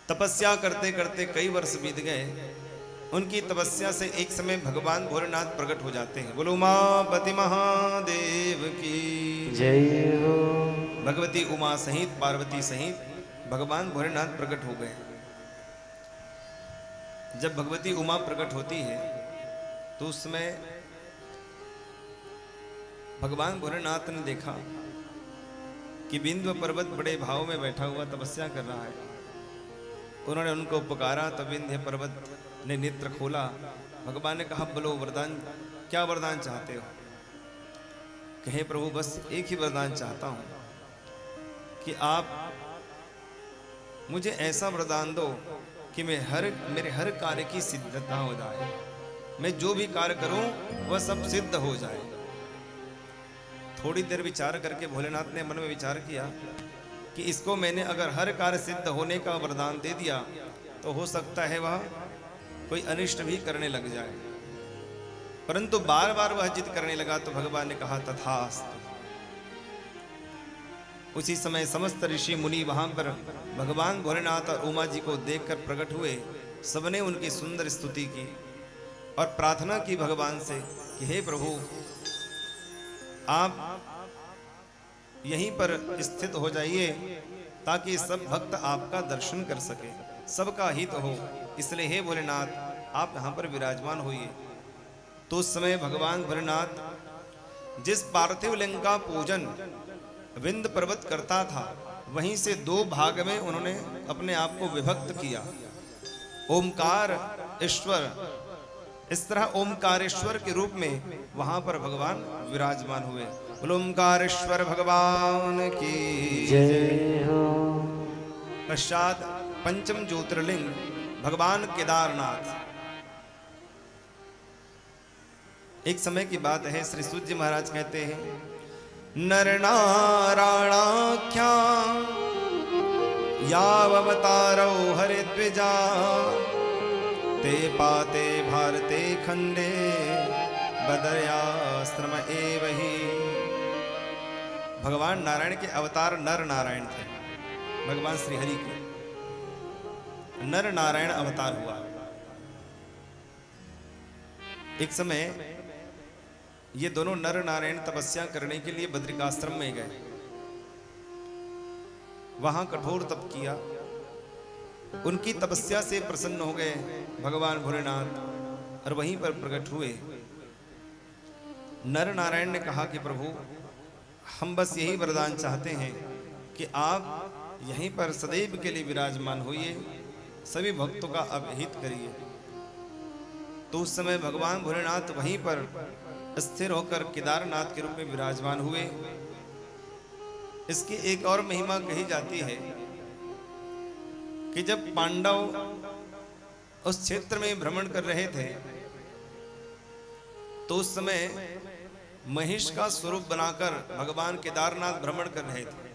तपस्या करते करते कई वर्ष बीत गए। उनकी तपस्या से एक समय भगवान भोलेनाथ प्रकट हो जाते हैं। बोलो उमापति महादेव की जय हो। भगवती उमा सहित पार्वती सहित भगवान भोलेनाथ प्रकट हो गए। जब भगवती उमा प्रकट होती है तो उस समय भगवान भोलेनाथ ने देखा कि विंध्य पर्वत बड़े भाव में बैठा हुआ तपस्या कर रहा है। उन्होंने उनको पुकारा, तब विंध्य पर्वत ने नेत्र खोला। भगवान ने कहा, बोलो वरदान, क्या वरदान चाहते हो? कहे प्रभु बस एक ही वरदान चाहता हूं कि आप मुझे ऐसा वरदान दो कि मेरे हर कार्य की सिद्धता हो जाए। मैं जो भी कार्य करूं वह सब सिद्ध हो जाए। थोड़ी देर विचार करके भोलेनाथ ने मन में विचार किया कि इसको मैंने अगर हर कार्य सिद्ध होने का वरदान दे दिया तो हो सकता है वह कोई अनिष्ट भी करने लग जाए। परंतु बार बार वह जिद करने लगा तो भगवान ने कहा, तथास्तु। उसी समय समस्त ऋषि मुनि वहां पर भगवान भोलेनाथ और उमा जी को देखकर प्रकट हुए। सबने उनकी सुंदर स्तुति की और प्रार्थना की भगवान से कि हे प्रभु, आप यहीं पर स्थित हो जाइए ताकि सब भक्त आपका दर्शन कर सके, सबका हित हो। इसलिए हे भोलेनाथ, आप यहाँ पर विराजमान होइए। तो उस समय भगवान भोलेनाथ जिस पार्थिव लिंग का पूजन विंध्य पर्वत करता था, वहीं से दो भाग में उन्होंने अपने आप को विभक्त किया। ओमकार ईश्वर, इस तरह ओमकारेश्वर के रूप में वहां पर भगवान विराजमान हुए। ओमकारेश्वर भगवान की जय हो। पश्चात पंचम ज्योतिर्लिंग भगवान केदारनाथ। एक समय की बात है, श्री सूत जी महाराज कहते हैं, नर नारायणाख्या यावतारो हरे द्विजा ते पाते भारते खंडे बदर्याश्रम एवहि। भगवान नारायण के अवतार नर नारायण थे। भगवान श्री हरि के नर नारायण अवतार हुआ। एक समय ये दोनों नर नारायण तपस्या करने के लिए बद्रिकाश्रम में गए। वहां कठोर तप किया। उनकी तपस्या से प्रसन्न हो गए भगवान भोलेनाथ और वहीं पर प्रकट हुए। नर नारायण ने कहा कि प्रभु, हम बस यही वरदान चाहते हैं कि आप यहीं पर सदैव के लिए विराजमान होइए, सभी भक्तों का अभिहित करिए। तो उस समय भगवान भोलेनाथ वहीं पर स्थिर होकर केदारनाथ के रूप में विराजमान हुए। इसकी एक और महिमा कही जाती है कि जब पांडव उस क्षेत्र में भ्रमण कर रहे थे तो उस समय महिष का स्वरूप बनाकर भगवान केदारनाथ भ्रमण कर रहे थे।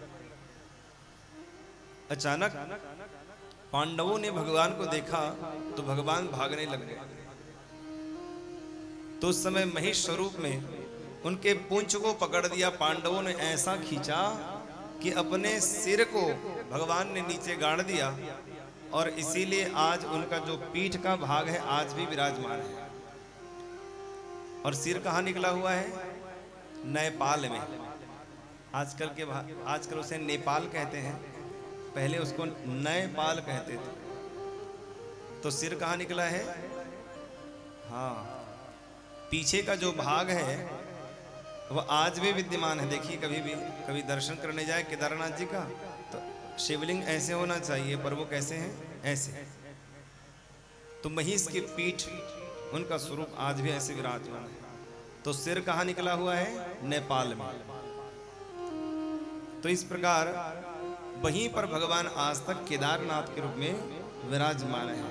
अचानक पांडवों ने भगवान को देखा तो भगवान भागने लग गए। तो उस समय महिष स्वरूप में उनके पूंछ को पकड़ दिया। पांडवों ने ऐसा खींचा कि अपने सिर को भगवान ने नीचे गाड़ दिया और इसीलिए आज उनका जो पीठ का भाग है आज भी विराजमान है। और सिर कहाँ निकला हुआ है? नेपाल में। आजकल उसे नेपाल कहते हैं, पहले उसको नेपाल कहते थे। तो सिर कहाँ निकला है? हाँ, पीछे का जो भाग है वह आज भी विद्यमान है। देखिए, कभी दर्शन करने जाए केदारनाथ जी का तो शिवलिंग ऐसे होना चाहिए, पर वो कैसे हैं? ऐसे। तो महिष की पीठ उनका स्वरूप आज भी ऐसे विराजमान है। तो सिर कहाँ निकला हुआ है? नेपाल में। तो इस प्रकार वहीं पर भगवान आज तक केदारनाथ के रूप में विराजमान है।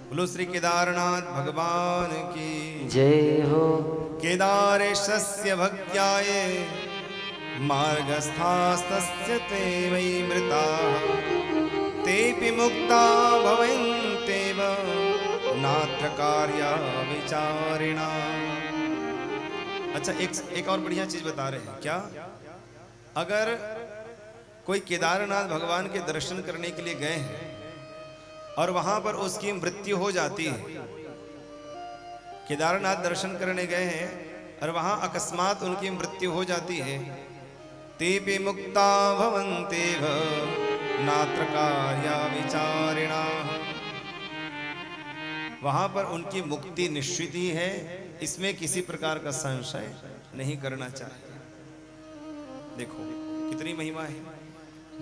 बोलो श्री केदारनाथ भगवान की जय हो। केदारेशस्य भक्त्याय मार्गस्थास्तस्य ते वै मृताः तेऽपि मुक्ता भवन्त्येव नात्र कार्या विचारिणा। अच्छा, एक और बढ़िया चीज बता रहे हैं। क्या? अगर कोई केदारनाथ भगवान के दर्शन करने के लिए गए हैं और वहां पर उसकी मृत्यु हो जाती है, केदारनाथ दर्शन करने गए हैं और वहां अकस्मात उनकी मृत्यु हो जाती है, तेऽपि मुक्ता भवन्त्येव नात्र कार्या विचारिणा। वहां पर उनकी मुक्ति निश्चित ही है, इसमें किसी प्रकार का संशय नहीं करना चाहिए। देखो कितनी महिमा है।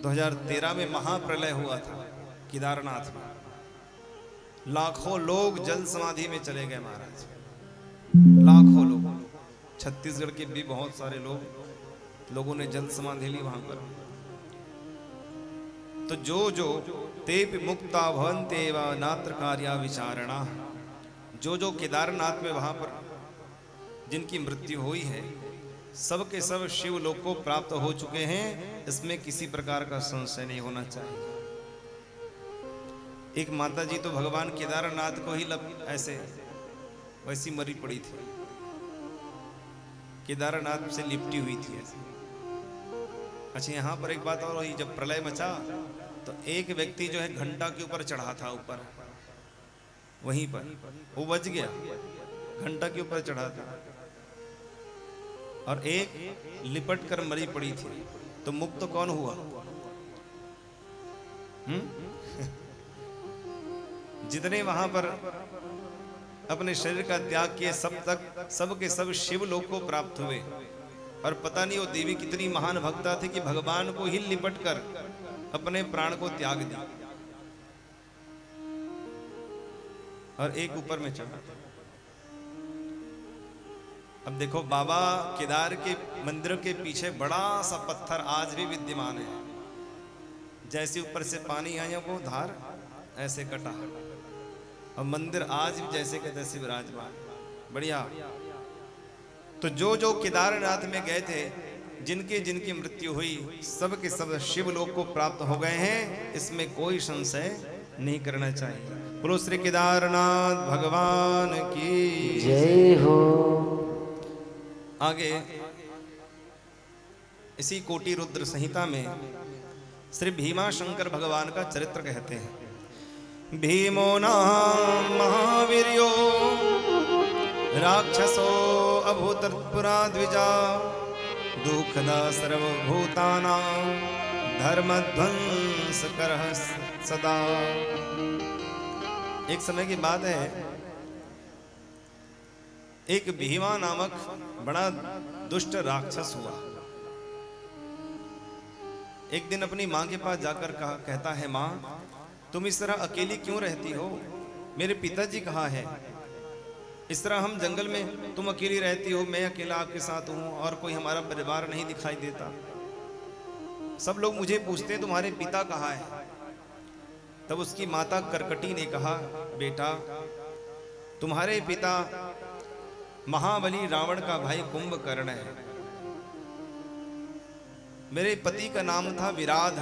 2013 में महाप्रलय हुआ था केदारनाथ में, लाखों लोग जल समाधि में चले गए महाराज, लाखों लोग। छत्तीसगढ़ के भी बहुत सारे लोगों ने जल समाधि ली वहां पर। तो जो तेप मुक्ता भवन्त्येव नात्र कार्या विचारणा, जो केदारनाथ में वहां पर जिनकी मृत्यु हुई है, सब के सब शिव लोक को प्राप्त हो चुके हैं, इसमें किसी प्रकार का संशय नहीं होना चाहिए। एक माता जी तो भगवान केदारनाथ को ही ऐसे वैसी मरी पड़ी थी, केदारनाथ से लिपटी हुई थी ऐसी। अच्छा, यहाँ पर एक बात और हुई, जब प्रलय मचा तो एक व्यक्ति जो है घंटा के ऊपर चढ़ा था, ऊपर वहीं पर वो बच गया, घंटा के ऊपर चढ़ा था, और एक लिपट कर मरी पड़ी थी। तो मुक्त कौन हुआ? जितने वहां पर अपने शरीर का त्याग किए, सब के सब शिव लोक को प्राप्त हुए। और पता नहीं वो देवी कितनी महान भक्ता थी कि भगवान को ही लिपट कर अपने प्राण को त्याग दिया और एक ऊपर में चढ़ा। अब देखो, बाबा केदार के मंदिर के पीछे बड़ा सा पत्थर आज भी विद्यमान है। जैसे ऊपर से पानी आया वो धार ऐसे कटा, और मंदिर आज भी जैसे के तैसे विराजमान। बढ़िया। तो जो केदारनाथ में गए थे, जिनकी मृत्यु हुई, सब के सब शिव लोक को प्राप्त हो गए हैं, इसमें कोई संशय नहीं करना चाहिए। बोलो श्री केदारनाथ भगवान की जय हो। आगे इसी कोटि रुद्र संहिता में श्री भीमा शंकर भगवान का चरित्र कहते हैं। भीमो नाम महावीर्यो राक्षसो अभूतपुरा द्विजा दुःखदा सर्वभूतानां धर्मध्वंस करः सदा। एक समय की बात है, एक भीमा नामक बड़ा दुष्ट राक्षस हुआ। एक दिन अपनी माँ के पास जाकर कहता है, माँ तुम इस तरह अकेली क्यों रहती हो? मेरे पिताजी कहाँ है? इस तरह हम जंगल में तुम अकेली रहती हो, मैं अकेला आपके साथ हूँ और कोई हमारा परिवार नहीं दिखाई देता। सब लोग मुझे पूछते हैं तुम्हारे पिता कहाँ है? तब उसकी माता करकटी ने कहा, बेटा तुम्हारे पिता महाबली रावण का भाई कुंभकर्ण है। मेरे पति का नाम था विराध,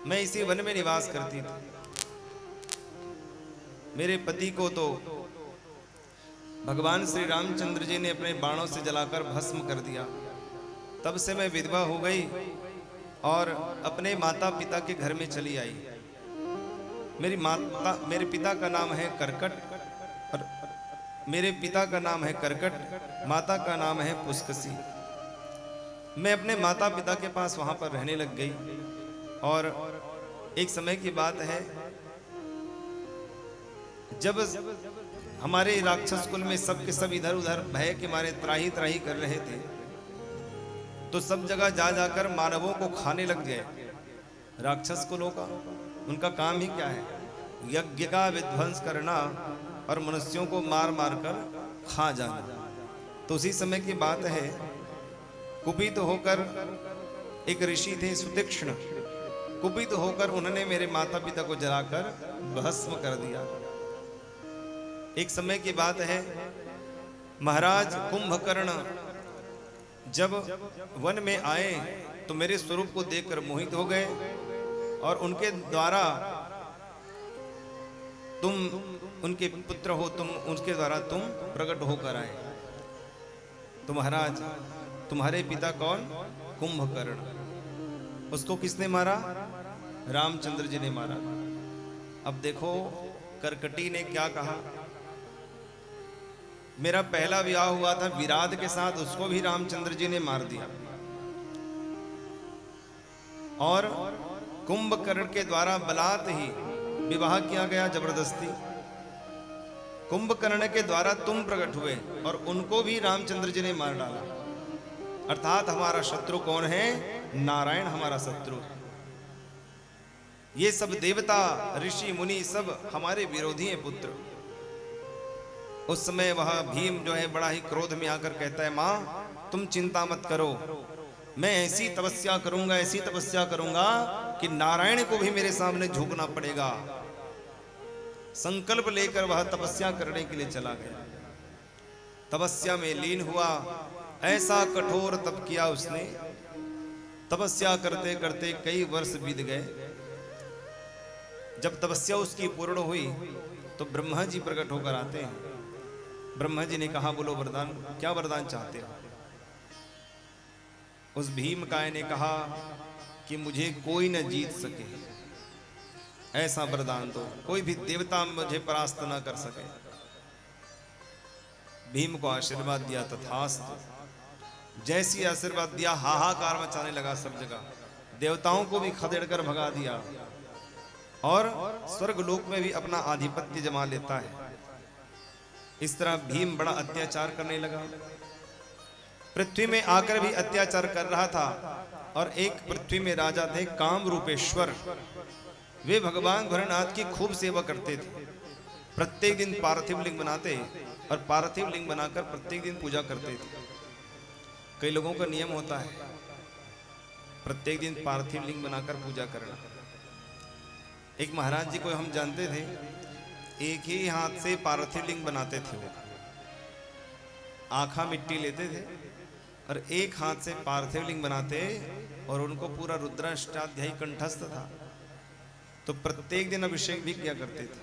मैं इसी वन में निवास करती थी। मेरे पति को तो भगवान श्री रामचंद्र जी ने अपने बाणों से जलाकर भस्म कर दिया। तब से मैं विधवा हो गई और अपने माता पिता के घर में चली आई। मेरे पिता का नाम है करकट, और मेरे पिता का नाम है करकट, माता का नाम है पुष्कसी। मैं अपने माता पिता के पास वहां पर रहने लग गई। और एक समय की बात है, जब हमारे राक्षस कुल में सब के सब इधर उधर भय के मारे त्राही त्राही कर रहे थे, तो सब जगह जा जाकर मानवों को खाने लग गए। राक्षस कुलों का उनका काम ही क्या है? यज्ञ का विध्वंस करना और मनुष्यों को मार मार कर खा जाना। तो उसी समय की बात है, कुपित होकर एक ऋषि थे सुतीक्ष्ण, कुपित होकर उन्होंने मेरे माता पिता को जलाकर भस्म कर दिया। एक समय की बात है, महाराज कुंभकर्ण जब वन में आए तो मेरे स्वरूप को देखकर मोहित हो गए और उनके द्वारा तुम उनके पुत्र हो, तुम उनके द्वारा तुम प्रकट होकर आए। तो महाराज तुम्हारे पिता कौन? कुंभकर्ण। उसको किसने मारा? रामचंद्र जी ने मारा। अब देखो करकटी ने क्या कहा, मेरा पहला विवाह हुआ था विराट के साथ, उसको भी रामचंद्र जी ने मार दिया। और कुंभकर्ण के द्वारा बलात् ही विवाह किया गया, जबरदस्ती। कुंभकर्ण के द्वारा तुम प्रकट हुए और उनको भी रामचंद्र जी ने मार डाला। अर्थात हमारा शत्रु कौन है? नारायण हमारा शत्रु। ये सब देवता ऋषि मुनि सब हमारे विरोधी हैं पुत्र। उस समय वह भीम जो है बड़ा ही क्रोध में आकर कहता है, मां तुम चिंता मत करो, मैं ऐसी तपस्या करूंगा, ऐसी तपस्या करूंगा कि नारायण को भी मेरे सामने झुकना पड़ेगा। संकल्प लेकर वह तपस्या करने के लिए चला गया। तपस्या में लीन हुआ, ऐसा कठोर तप किया उसने। तपस्या करते करते कई वर्ष बीत गए। जब तपस्या उसकी पूर्ण हुई तो ब्रह्मा जी प्रकट होकर आते हैं। ब्रह्मा जी ने कहा, बोलो वरदान, क्या वरदान चाहते हो? उस भीम काय ने कहा कि मुझे कोई न जीत सके, ऐसा वरदान दो, कोई भी देवता मुझे परास्त न कर सके। भीम को आशीर्वाद दिया, तथास्तु। जैसी आशीर्वाद दिया, हाहाकार मचाने लगा सब जगह। देवताओं को भी खदेड़ कर भगा दिया और स्वर्गलोक में भी अपना आधिपत्य जमा लेता है। इस तरह भीम बड़ा अत्याचार करने लगा। पृथ्वी में आकर भी अत्याचार कर रहा था। और एक पृथ्वी में राजा थे काम रूपेश्वर। वे भगवान भोलेनाथ की खूब सेवा करते थे। प्रत्येक दिन पार्थिव लिंग बनाते और पार्थिव लिंग बनाकर प्रत्येक दिन पूजा करते थे। कई लोगों का नियम होता है प्रत्येक दिन पार्थिव लिंग बनाकर पूजा करना। एक महाराज जी को हम जानते थे, एक ही हाथ से पार्थिव लिंग बनाते थे। वो आखा मिट्टी लेते थे और एक हाथ से पार्थिव लिंग बनाते और उनको पूरा रुद्राष्टाध्यायी कंठस्थ था। तो प्रत्येक दिन अभिषेक भी किया करते थे।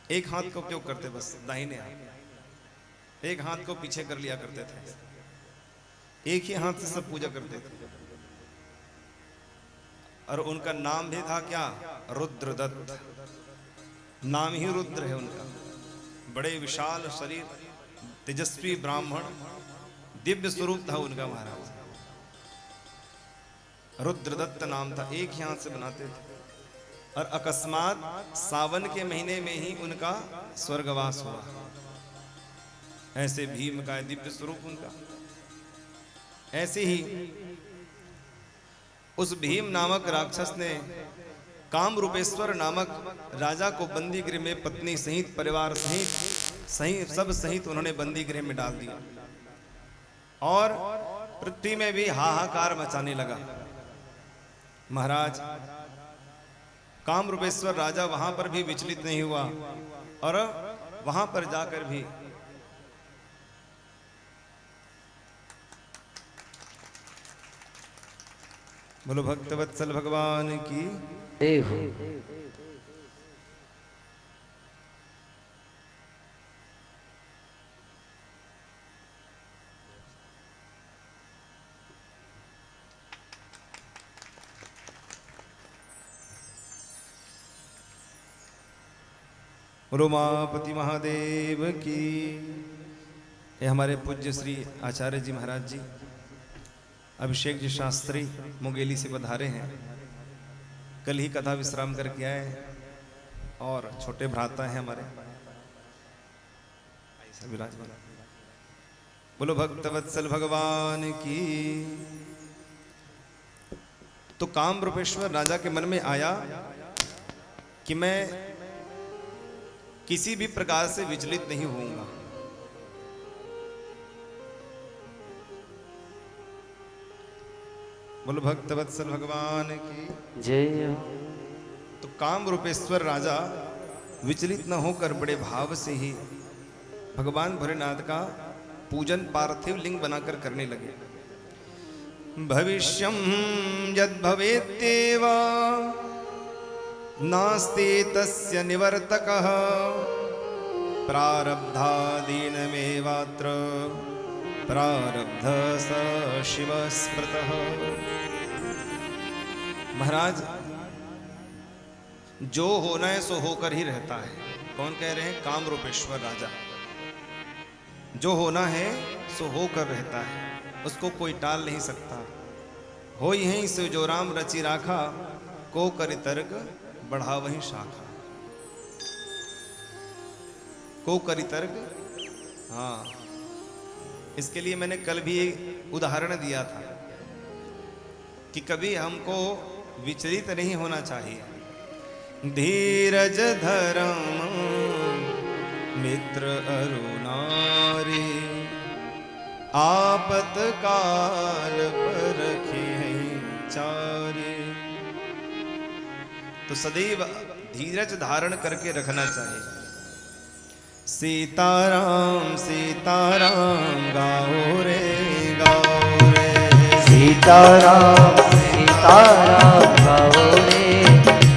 एक हाथ को क्यों करते? बस दाहिने हाथ, एक हाथ को पीछे कर लिया करते थे। एक ही हाथ से सब पूजा करते थे। और उनका नाम भी था क्या? रुद्रदत्त। नाम ही रुद्र है उनका। बड़े विशाल शरीर, तेजस्वी ब्राह्मण, दिव्य स्वरूप था उनका महाराज। रुद्रदत्त नाम था। एक ही हाथ से बनाते थे। और अकस्मात सावन के महीने में ही उनका स्वर्गवास हुआ। ऐसे भीम का दिव्य स्वरूप उनका। ऐसे ही उस भीम नामक राक्षस ने काम रूपेश्वर नामक राजा को बंदी गृह में पत्नी सहित, परिवार सहित सब सहित उन्होंने बंदी गृह में डाल दिया। और पृथ्वी में भी हाहाकार मचाने लगा। महाराज काम रूपेश्वर राजा वहां पर भी विचलित नहीं हुआ और वहां पर जाकर भी बोलो भक्तवत्सल भगवान की जय हो। उमापति महादेव की। ये हमारे पूज्य श्री आचार्य जी महाराज जी, अभिषेक जी शास्त्री मुंगेली से पधारे हैं। कल ही कथा विश्राम करके आए और छोटे भ्राता हैं हमारे विराजमान। बोलो भक्तवत्सल भगवान की। तो काम रूपेश्वर राजा के मन में आया कि मैं किसी भी प्रकार से विचलित नहीं होऊंगा। बोलो भक्त वत्सल भगवान की जय हो। तो काम रूपेश्वर राजा विचलित न होकर बड़े भाव से ही भगवान भोलेनाथ का पूजन पार्थिव लिंग बनाकर करने लगे। भविष्यं यद् भवेत्येव नास्ति तस्य निवर्तकः प्रारब्धादीनमेवात्र प्रारब्ध स शिव स्मृतः। महाराज, जो होना है सो होकर ही रहता है। कौन कह रहे हैं? काम रूपेश्वर राजा। जो होना है सो होकर रहता है, उसको कोई टाल नहीं सकता। हो यहीं से जो राम रचि राखा, को करि तर्क बढ़ा वहीं शाखा। को करि तर्क, हाँ, इसके लिए मैंने कल भी एक उदाहरण दिया था कि कभी हमको विचलित नहीं होना चाहिए। धीरज धर्म मित्र अरुणारी, आपत काल पर चारे। तो सदैव धीरज धारण करके रखना चाहिए। सीताराम सीताराम गाओ रे गाओ रे, सीताराम सीताराम गाओ रे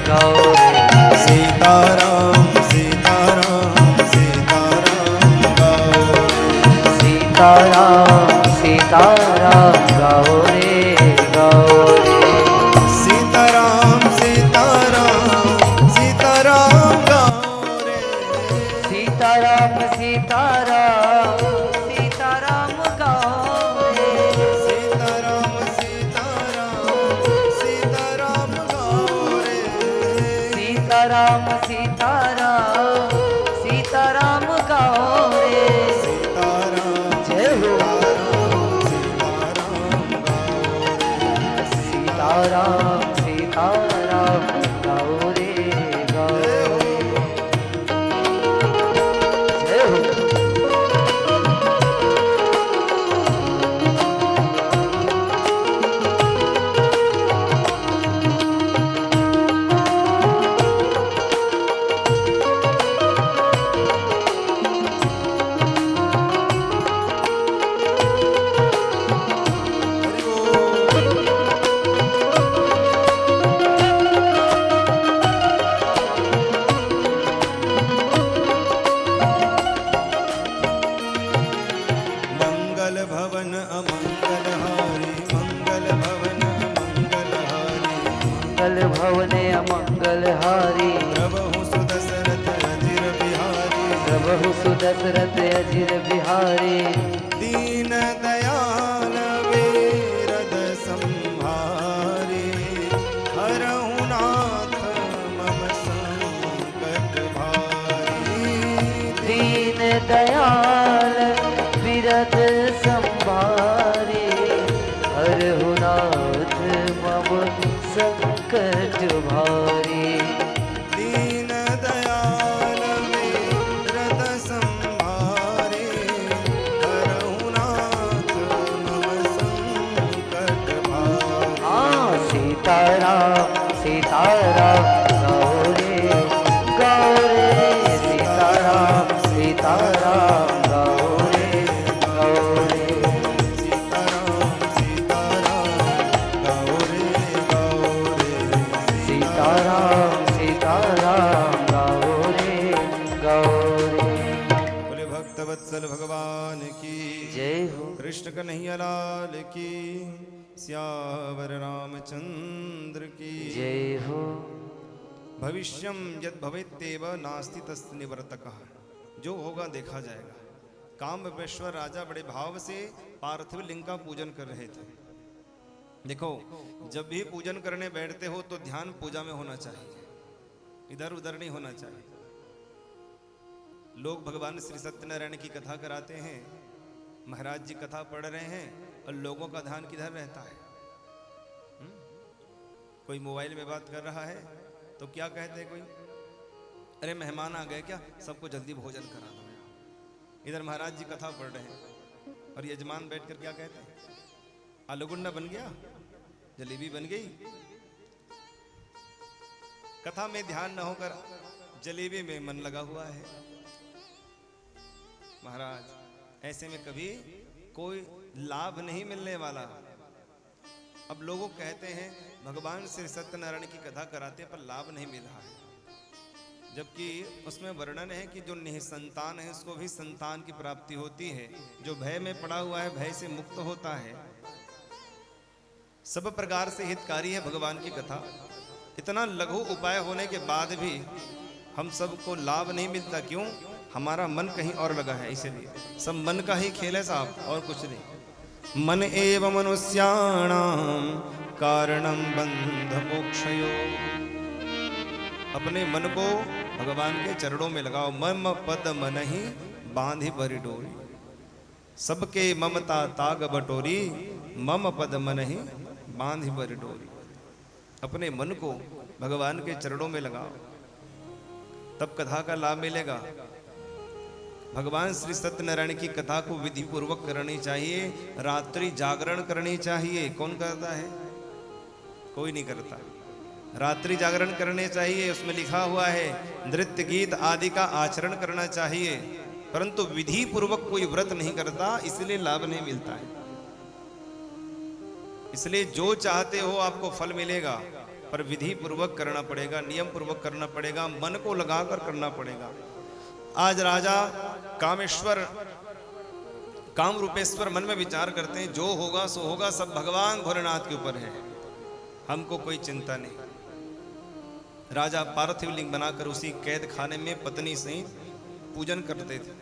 गाओ रे, सीताराम सीताराम सीताराम गाओ रे, सीताराम सीताराम गाओ रे गाओ रे, सीताराम सीताराम सीताराम गाओ रे, सीताराम सीताराम सीताराम गाओ रे, सीताराम सीताराम सीताराम गाओ रे, सीताराम सीताराम सीताराम गाओ रे, सीताराम जय हो। सीताराम सीताराम गाओ रे। सीताराम सीताराम गाओ रे, जय हो। हरि बोल। मंगल भवन अमंगल हारी, मंगल भवन अमंगल हारी, मंगल भवने अमंगल हारी, प्रभु सुदशरथ अजिर बिहारी, प्रभु सुदशरथ अजिर बिहारी, दीन दयाल वीरद संहारी, हरहु नाथ मम संकट भारी, दीन दयाल विरद संभारे, हरहु नाथ मम संकट भारी, दीन दयाल वीरद संहारी, हरहु नाथ मम संकट भारी। हाँ सीताराम सीताराम गाओ रे गाओ रे, सीताराम सीताराम गाओ रे गाओ रे, सीताराम सीताराम गाओ रे गाओ रे, सीताराम सीताराम गाओ रे गाओ रे, बोले भक्त वत्सल भगवान की जय हो। कृष्ण कन्हैया लाल की, सियावर रामचंद्र की जय हो। भविष्यम यद भवेत्येव नास्ति तस्य निवर्तकः। जो होगा देखा जाएगा। काम रूपेश्वर राजा बड़े भाव से पार्थिव लिंग का पूजन कर रहे थे। देखो, जब भी पूजन करने बैठते हो तो ध्यान पूजा में होना चाहिए, इधर उधर नहीं होना चाहिए। लोग भगवान श्री सत्यनारायण की कथा कराते हैं, महाराज जी कथा पढ़ रहे हैं और लोगों का ध्यान किधर रहता है? कोई मोबाइल में बात कर रहा है तो क्या कहते हैं, कोई अरे मेहमान आ गए क्या, सबको जल्दी भोजन करा दो। इधर महाराज जी कथा पढ़ रहे हैं और यजमान बैठकर क्या कहते हैं, आलू गुंडा बन गया, जलेबी बन गई। कथा में ध्यान न होकर जलेबी में मन लगा हुआ है। महाराज ऐसे में कभी कोई लाभ नहीं मिलने वाला। अब लोगों कहते हैं भगवान श्री सत्यनारायण की कथा कराते पर लाभ नहीं मिल रहा है, जबकि उसमें वर्णन है कि जो निसंतान है उसको भी संतान की प्राप्ति होती है, जो भय में पड़ा हुआ है भय से मुक्त होता है। सब प्रकार से हितकारी है भगवान की कथा। इतना लघु उपाय होने के बाद भी हम सबको लाभ नहीं मिलता। क्यों? हमारा मन कहीं और लगा है, इसीलिए। सब मन का ही खेल है साहब, और कुछ नहीं। मन एव मनुष्याणाम कारणम बंध मोक्षयो। अपने मन को भगवान के चरणों में लगाओ। मम पद मन ही बांधि भरी डोरी, सबके ममता ताग बटोरी, मम पद मन ही बांधि भरी डोरी। अपने मन को भगवान के चरणों में लगाओ, तब कथा का लाभ मिलेगा। भगवान श्री सत्यनारायण की कथा को विधि पूर्वक करनी चाहिए, रात्रि जागरण करनी चाहिए। कौन करता है? कोई नहीं करता। रात्रि जागरण करने चाहिए, उसमें लिखा हुआ है नृत्य गीत आदि का आचरण करना चाहिए, परंतु विधि पूर्वक कोई व्रत नहीं करता, इसलिए लाभ नहीं मिलता है। इसलिए जो चाहते हो आपको फल मिलेगा, पर विधि पूर्वक करना पड़ेगा, नियम पूर्वक करना पड़ेगा, मन को लगाकर करना पड़ेगा। आज राजा कामेश्वर काम रूपेश्वर मन में विचार करते हैं, जो होगा सो होगा, सब भगवान भोलेनाथ के ऊपर है, हमको कोई चिंता नहीं। राजा पार्थिव लिंग बनाकर उसी कैद खाने में पत्नी सहित पूजन करते थे।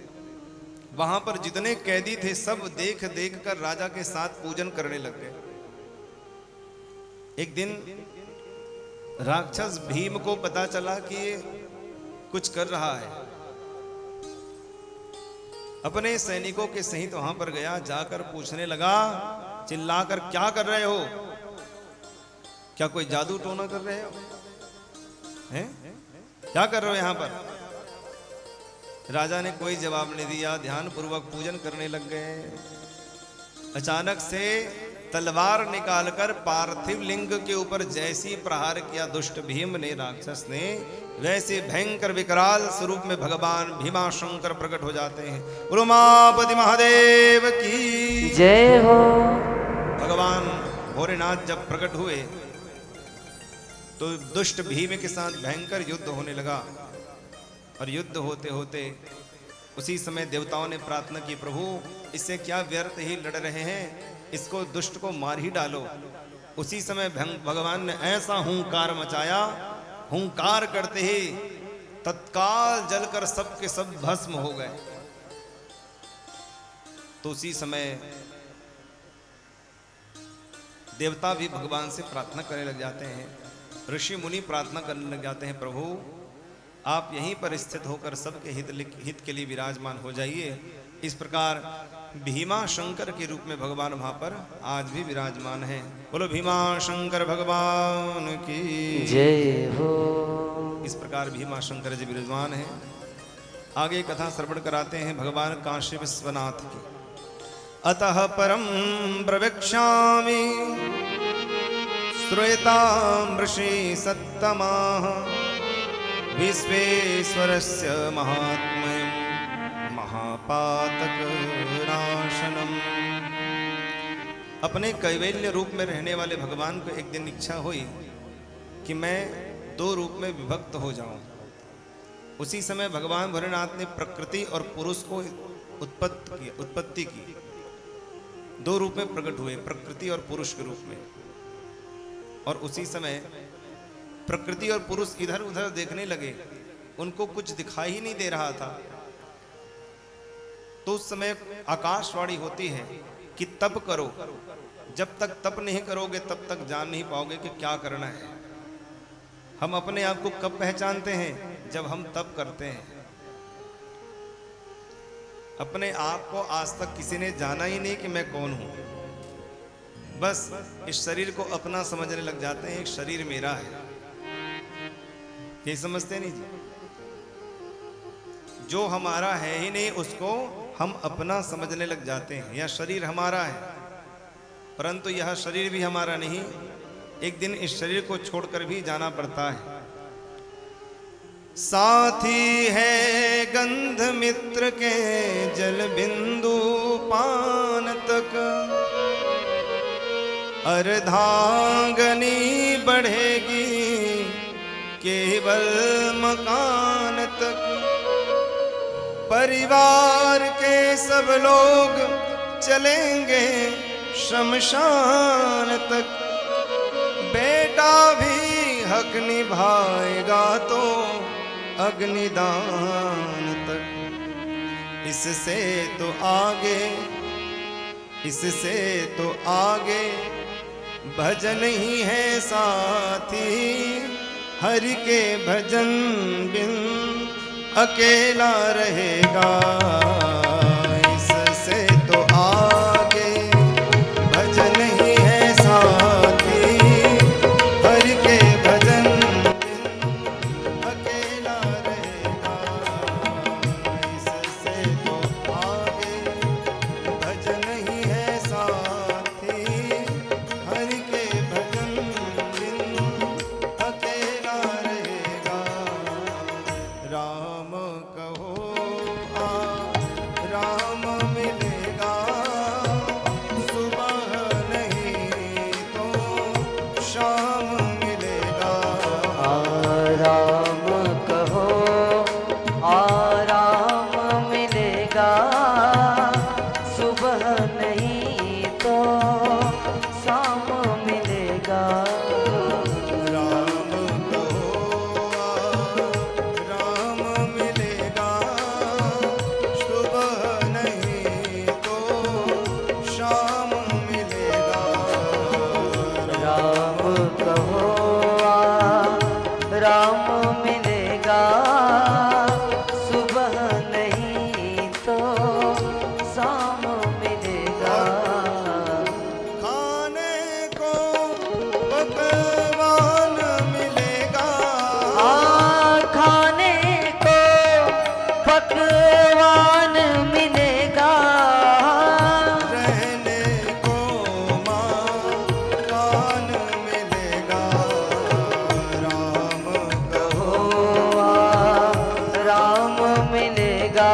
वहां पर जितने कैदी थे सब देख देख कर राजा के साथ पूजन करने लग गए। एक दिन राक्षस भीम को पता चला कि ये कुछ कर रहा है। अपने सैनिकों के सहित वहां पर गया, जाकर पूछने लगा, चिल्लाकर, क्या कर रहे हो? क्या कोई जादू टोना कर रहे हो? हैं? क्या कर रहे हो यहां पर? राजा ने कोई जवाब नहीं दिया, ध्यान पूर्वक पूजन करने लग गए। अचानक से तलवार निकालकर पार्थिव लिंग के ऊपर जैसी प्रहार किया दुष्ट भीम ने, राक्षस ने, वैसे भयंकर विकराल स्वरूप में भगवान भीमाशंकर प्रकट हो जाते हैं। उमापति महादेव की जय हो। भगवान भोलेनाथ जब प्रकट हुए तो दुष्ट भीम के साथ भयंकर युद्ध होने लगा। और युद्ध होते होते उसी समय देवताओं ने प्रार्थना की, प्रभु इससे क्या व्यर्थ ही लड़ रहे हैं, इसको दुष्ट को मार ही डालो। उसी समय भगवान ने ऐसा हुंकार मचाया, हुंकार करते ही तत्काल जलकर सब के सब भस्म हो गए। तो उसी समय देवता भी भगवान से प्रार्थना करने लग जाते हैं, ऋषि मुनि प्रार्थना करने लग जाते हैं, प्रभु आप यहीं पर स्थित होकर सबके हित के लिए विराजमान हो जाइए। इस प्रकार भीमा शंकर के रूप में भगवान वहां पर आज भी विराजमान है। बोलो भीमा शंकर भगवान की जय हो। इस प्रकार भीमा शंकर जी विराजमान है। आगे कथा श्रवण कराते हैं भगवान काशी विश्वनाथ की। अतः परम प्रवक्ष्यामि श्रूयतां ऋषि सत्तमाः विश्वेश्वरस्य महात्म्यं महापातक नाशनम। अपने कैवल्य रूप में रहने वाले भगवान को एक दिन इच्छा हुई कि मैं दो रूप में विभक्त हो जाऊं। उसी समय भगवान भोलेनाथ ने प्रकृति और पुरुष को उत्पत्ति की। दो रूप में प्रकट हुए, प्रकृति और पुरुष के रूप में। और उसी समय प्रकृति और पुरुष इधर उधर देखने लगे, उनको कुछ दिखाई ही नहीं दे रहा था। तो उस समय आकाशवाणी होती है कि तप करो, जब तक तप नहीं करोगे तब तक जान नहीं पाओगे कि क्या करना है। हम अपने आप को कब पहचानते हैं? जब हम तप करते हैं। अपने आप को आज तक किसी ने जाना ही नहीं कि मैं कौन हूं। बस इस शरीर को अपना समझने लग जाते हैं, एक शरीर मेरा है, ये समझते नहीं जी। जो हमारा है ही नहीं उसको हम अपना समझने लग जाते हैं। यह शरीर हमारा है, परंतु यह शरीर भी हमारा नहीं, एक दिन इस शरीर को छोड़कर भी जाना पड़ता है। साथी है गंध मित्र के जल बिंदु पान तक, अर्धांगनी बढ़ेगी केवल मकान तक। परिवार के सब लोग चलेंगे शमशान तक, बेटा भी हक निभाएगा तो अग्निदान तक। इससे तो आगे, इससे तो आगे भजन ही है साथी, हरि के भजन बिन अकेला रहेगा। इससे तो आगे भजन ही है साथी, हरि के भजन बिन अकेला रहेगा। इससे तो आगे भजन ही है साथी, हरि के भजन बिन अकेला रहेगा। राम कहो आ राम मिलेगा, सुबह नहीं तो शाम मिलेगा। राम कहो आराम मिलेगा, सुबह नहीं तो शाम मिलेगा। राम कहो राम मिलेगा, सुबह नहीं तो शाम मिलेगा। राम कहो राम मिलेगा, सुबह नहीं तो शाम मिलेगा। खाने को पकवान मिलेगा, खाने को पकवान मिलेगा, रहने को मकान मिलेगा। राम कहो राम मिलेगा,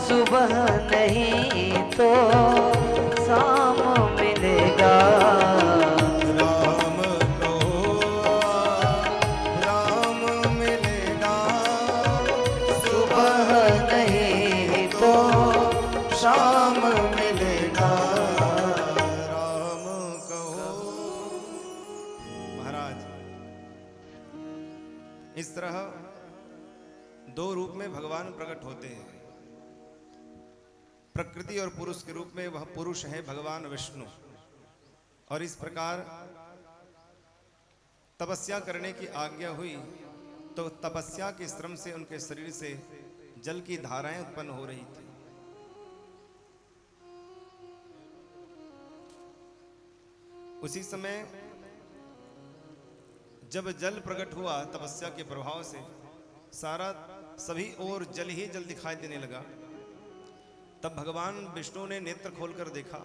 सुबह नहीं तो शाम मिलेगा। राम कहो राम मिलेगा, सुबह नहीं तो शाम मिलेगा। राम कहो। महाराज, इस तरह दो रूप में भगवान प्रकट होते हैं। प्रकृति और पुरुष के रूप में वह पुरुष है भगवान विष्णु, और इस प्रकार तपस्या करने की आज्ञा हुई तो तपस्या के श्रम से उनके शरीर से जल की धाराएं उत्पन्न हो रही थी। उसी समय जब जल प्रकट हुआ तपस्या के प्रभाव से, सारा सभी ओर जल ही जल दिखाई देने लगा। तब भगवान विष्णु ने नेत्र खोलकर देखा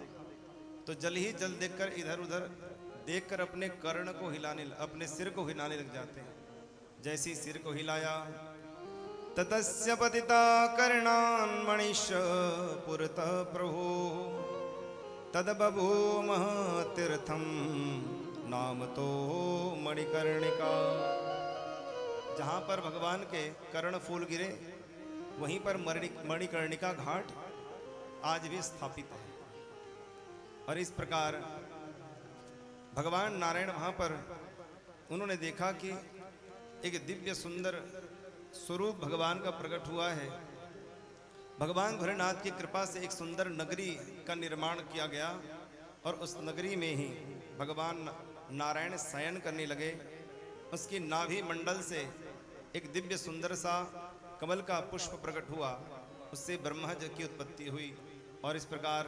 तो जल ही जल देखकर इधर उधर देखकर अपने कर्ण को हिलाने, अपने सिर को हिलाने लग जाते हैं। जैसी सिर को हिलाया, ततस्य पतिता कर्णान् मणिश पुरतः प्रभो, तद बभूमः तीर्थम नाम तो मणिकर्णिका। जहां पर भगवान के कर्ण फूल गिरे, वहीं पर मणिकर्णिका घाट आज भी स्थापित है। और इस प्रकार भगवान नारायण वहां पर उन्होंने देखा कि एक दिव्य सुंदर स्वरूप भगवान का प्रकट हुआ है। भगवान भोलेनाथ की कृपा से एक सुंदर नगरी का निर्माण किया गया, और उस नगरी में ही भगवान नारायण शयन करने लगे। उसकी नाभि मंडल से एक दिव्य सुंदर सा कमल का पुष्प प्रकट हुआ, उससे ब्रह्मा जी की उत्पत्ति हुई। और इस प्रकार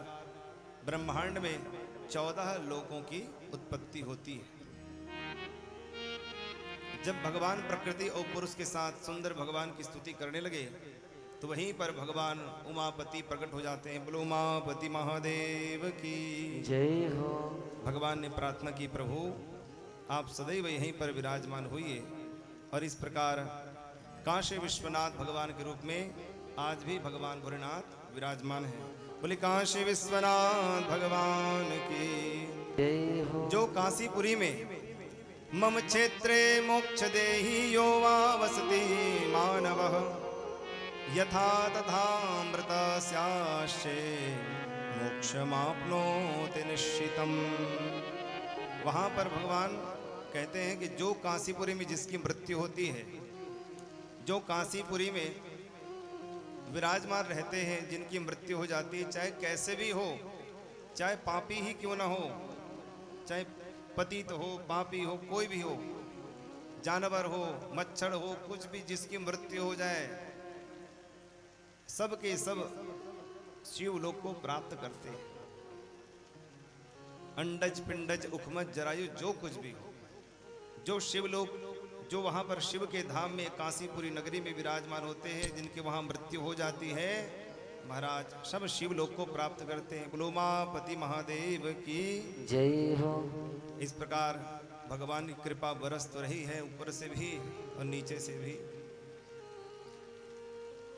ब्रह्मांड में 14 लोकों की उत्पत्ति होती है। जब भगवान प्रकृति और पुरुष के साथ सुंदर भगवान की स्तुति करने लगे तो वहीं पर भगवान उमापति प्रकट हो जाते हैं। बोलो उमापति महादेव की जय हो। भगवान ने प्रार्थना की, प्रभु आप सदैव यहीं पर विराजमान होइए। और इस प्रकार काशी विश्वनाथ भगवान के रूप में आज भी भगवान भोलेनाथ विराजमान है। बोले काशी विश्वनाथ भगवान की जय हो। जो काशीपुरी में मम क्षेत्रे मोक्ष देहि यो वा वसति मानवः यथा तथा मृतस्याश्चे मोक्षमाप्नोति निश्चितम्। वहाँ पर भगवान कहते हैं कि जो काशीपुरी में जिसकी मृत्यु होती है, जो काशीपुरी में विराजमान रहते हैं, जिनकी मृत्यु हो जाती है, चाहे कैसे भी हो, चाहे पापी ही क्यों ना हो, चाहे पतित हो, पापी हो, कोई भी हो, जानवर हो, मच्छर हो, कुछ भी जिसकी मृत्यु हो जाए, सब के सब शिव लोक को प्राप्त करते हैं। अंडज पिंडज उखमज जरायु जो कुछ भी हो, जो शिव लोक, जो वहां पर शिव के धाम में काशीपुरी नगरी में विराजमान होते हैं, जिनके वहां मृत्यु हो जाती है, महाराज सब शिव लोक को प्राप्त करते हैं। बोलो उमापति महादेव की जय हो। इस प्रकार भगवान की कृपा बरस तो रही है, ऊपर से भी और नीचे से भी।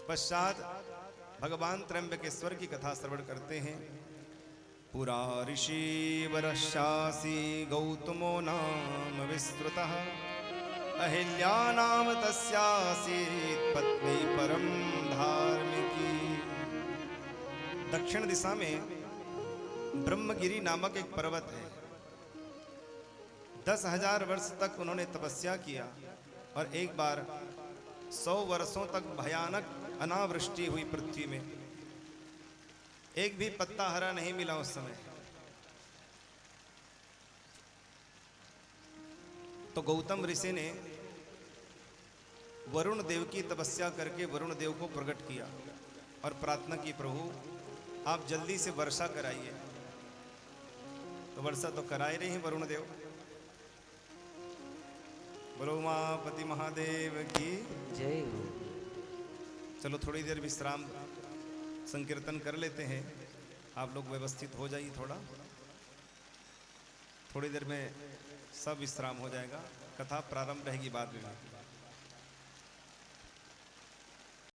पश्चात भगवान त्र्यंबकेश्वर की कथा श्रवण करते हैं। पुरा ऋषि वरशासी गौतमो नाम विस्तृतः अहिल्या नाम तस्यासीत् पत्नी परम धार्मिकी। दक्षिण दिशा में ब्रह्मगिरी नामक एक पर्वत है। 10,000 वर्ष तक उन्होंने तपस्या किया और एक बार 100 वर्षों तक भयानक अनावृष्टि हुई पृथ्वी में, एक भी पत्ता हरा नहीं मिला उस समय। तो गौतम ऋषि ने वरुण देव की तपस्या करके वरुण देव को प्रकट किया और प्रार्थना की, प्रभु आप जल्दी से वर्षा कराइए। तो वर्षा तो करा ही रही हैं वरुण देव। बोलो उमापति महादेव की जय हो। चलो थोड़ी देर विश्राम संकीर्तन कर लेते हैं। आप लोग व्यवस्थित हो जाइए, थोड़ी देर में सब विश्राम हो जाएगा। कथा प्रारंभ रहेगी बाद में।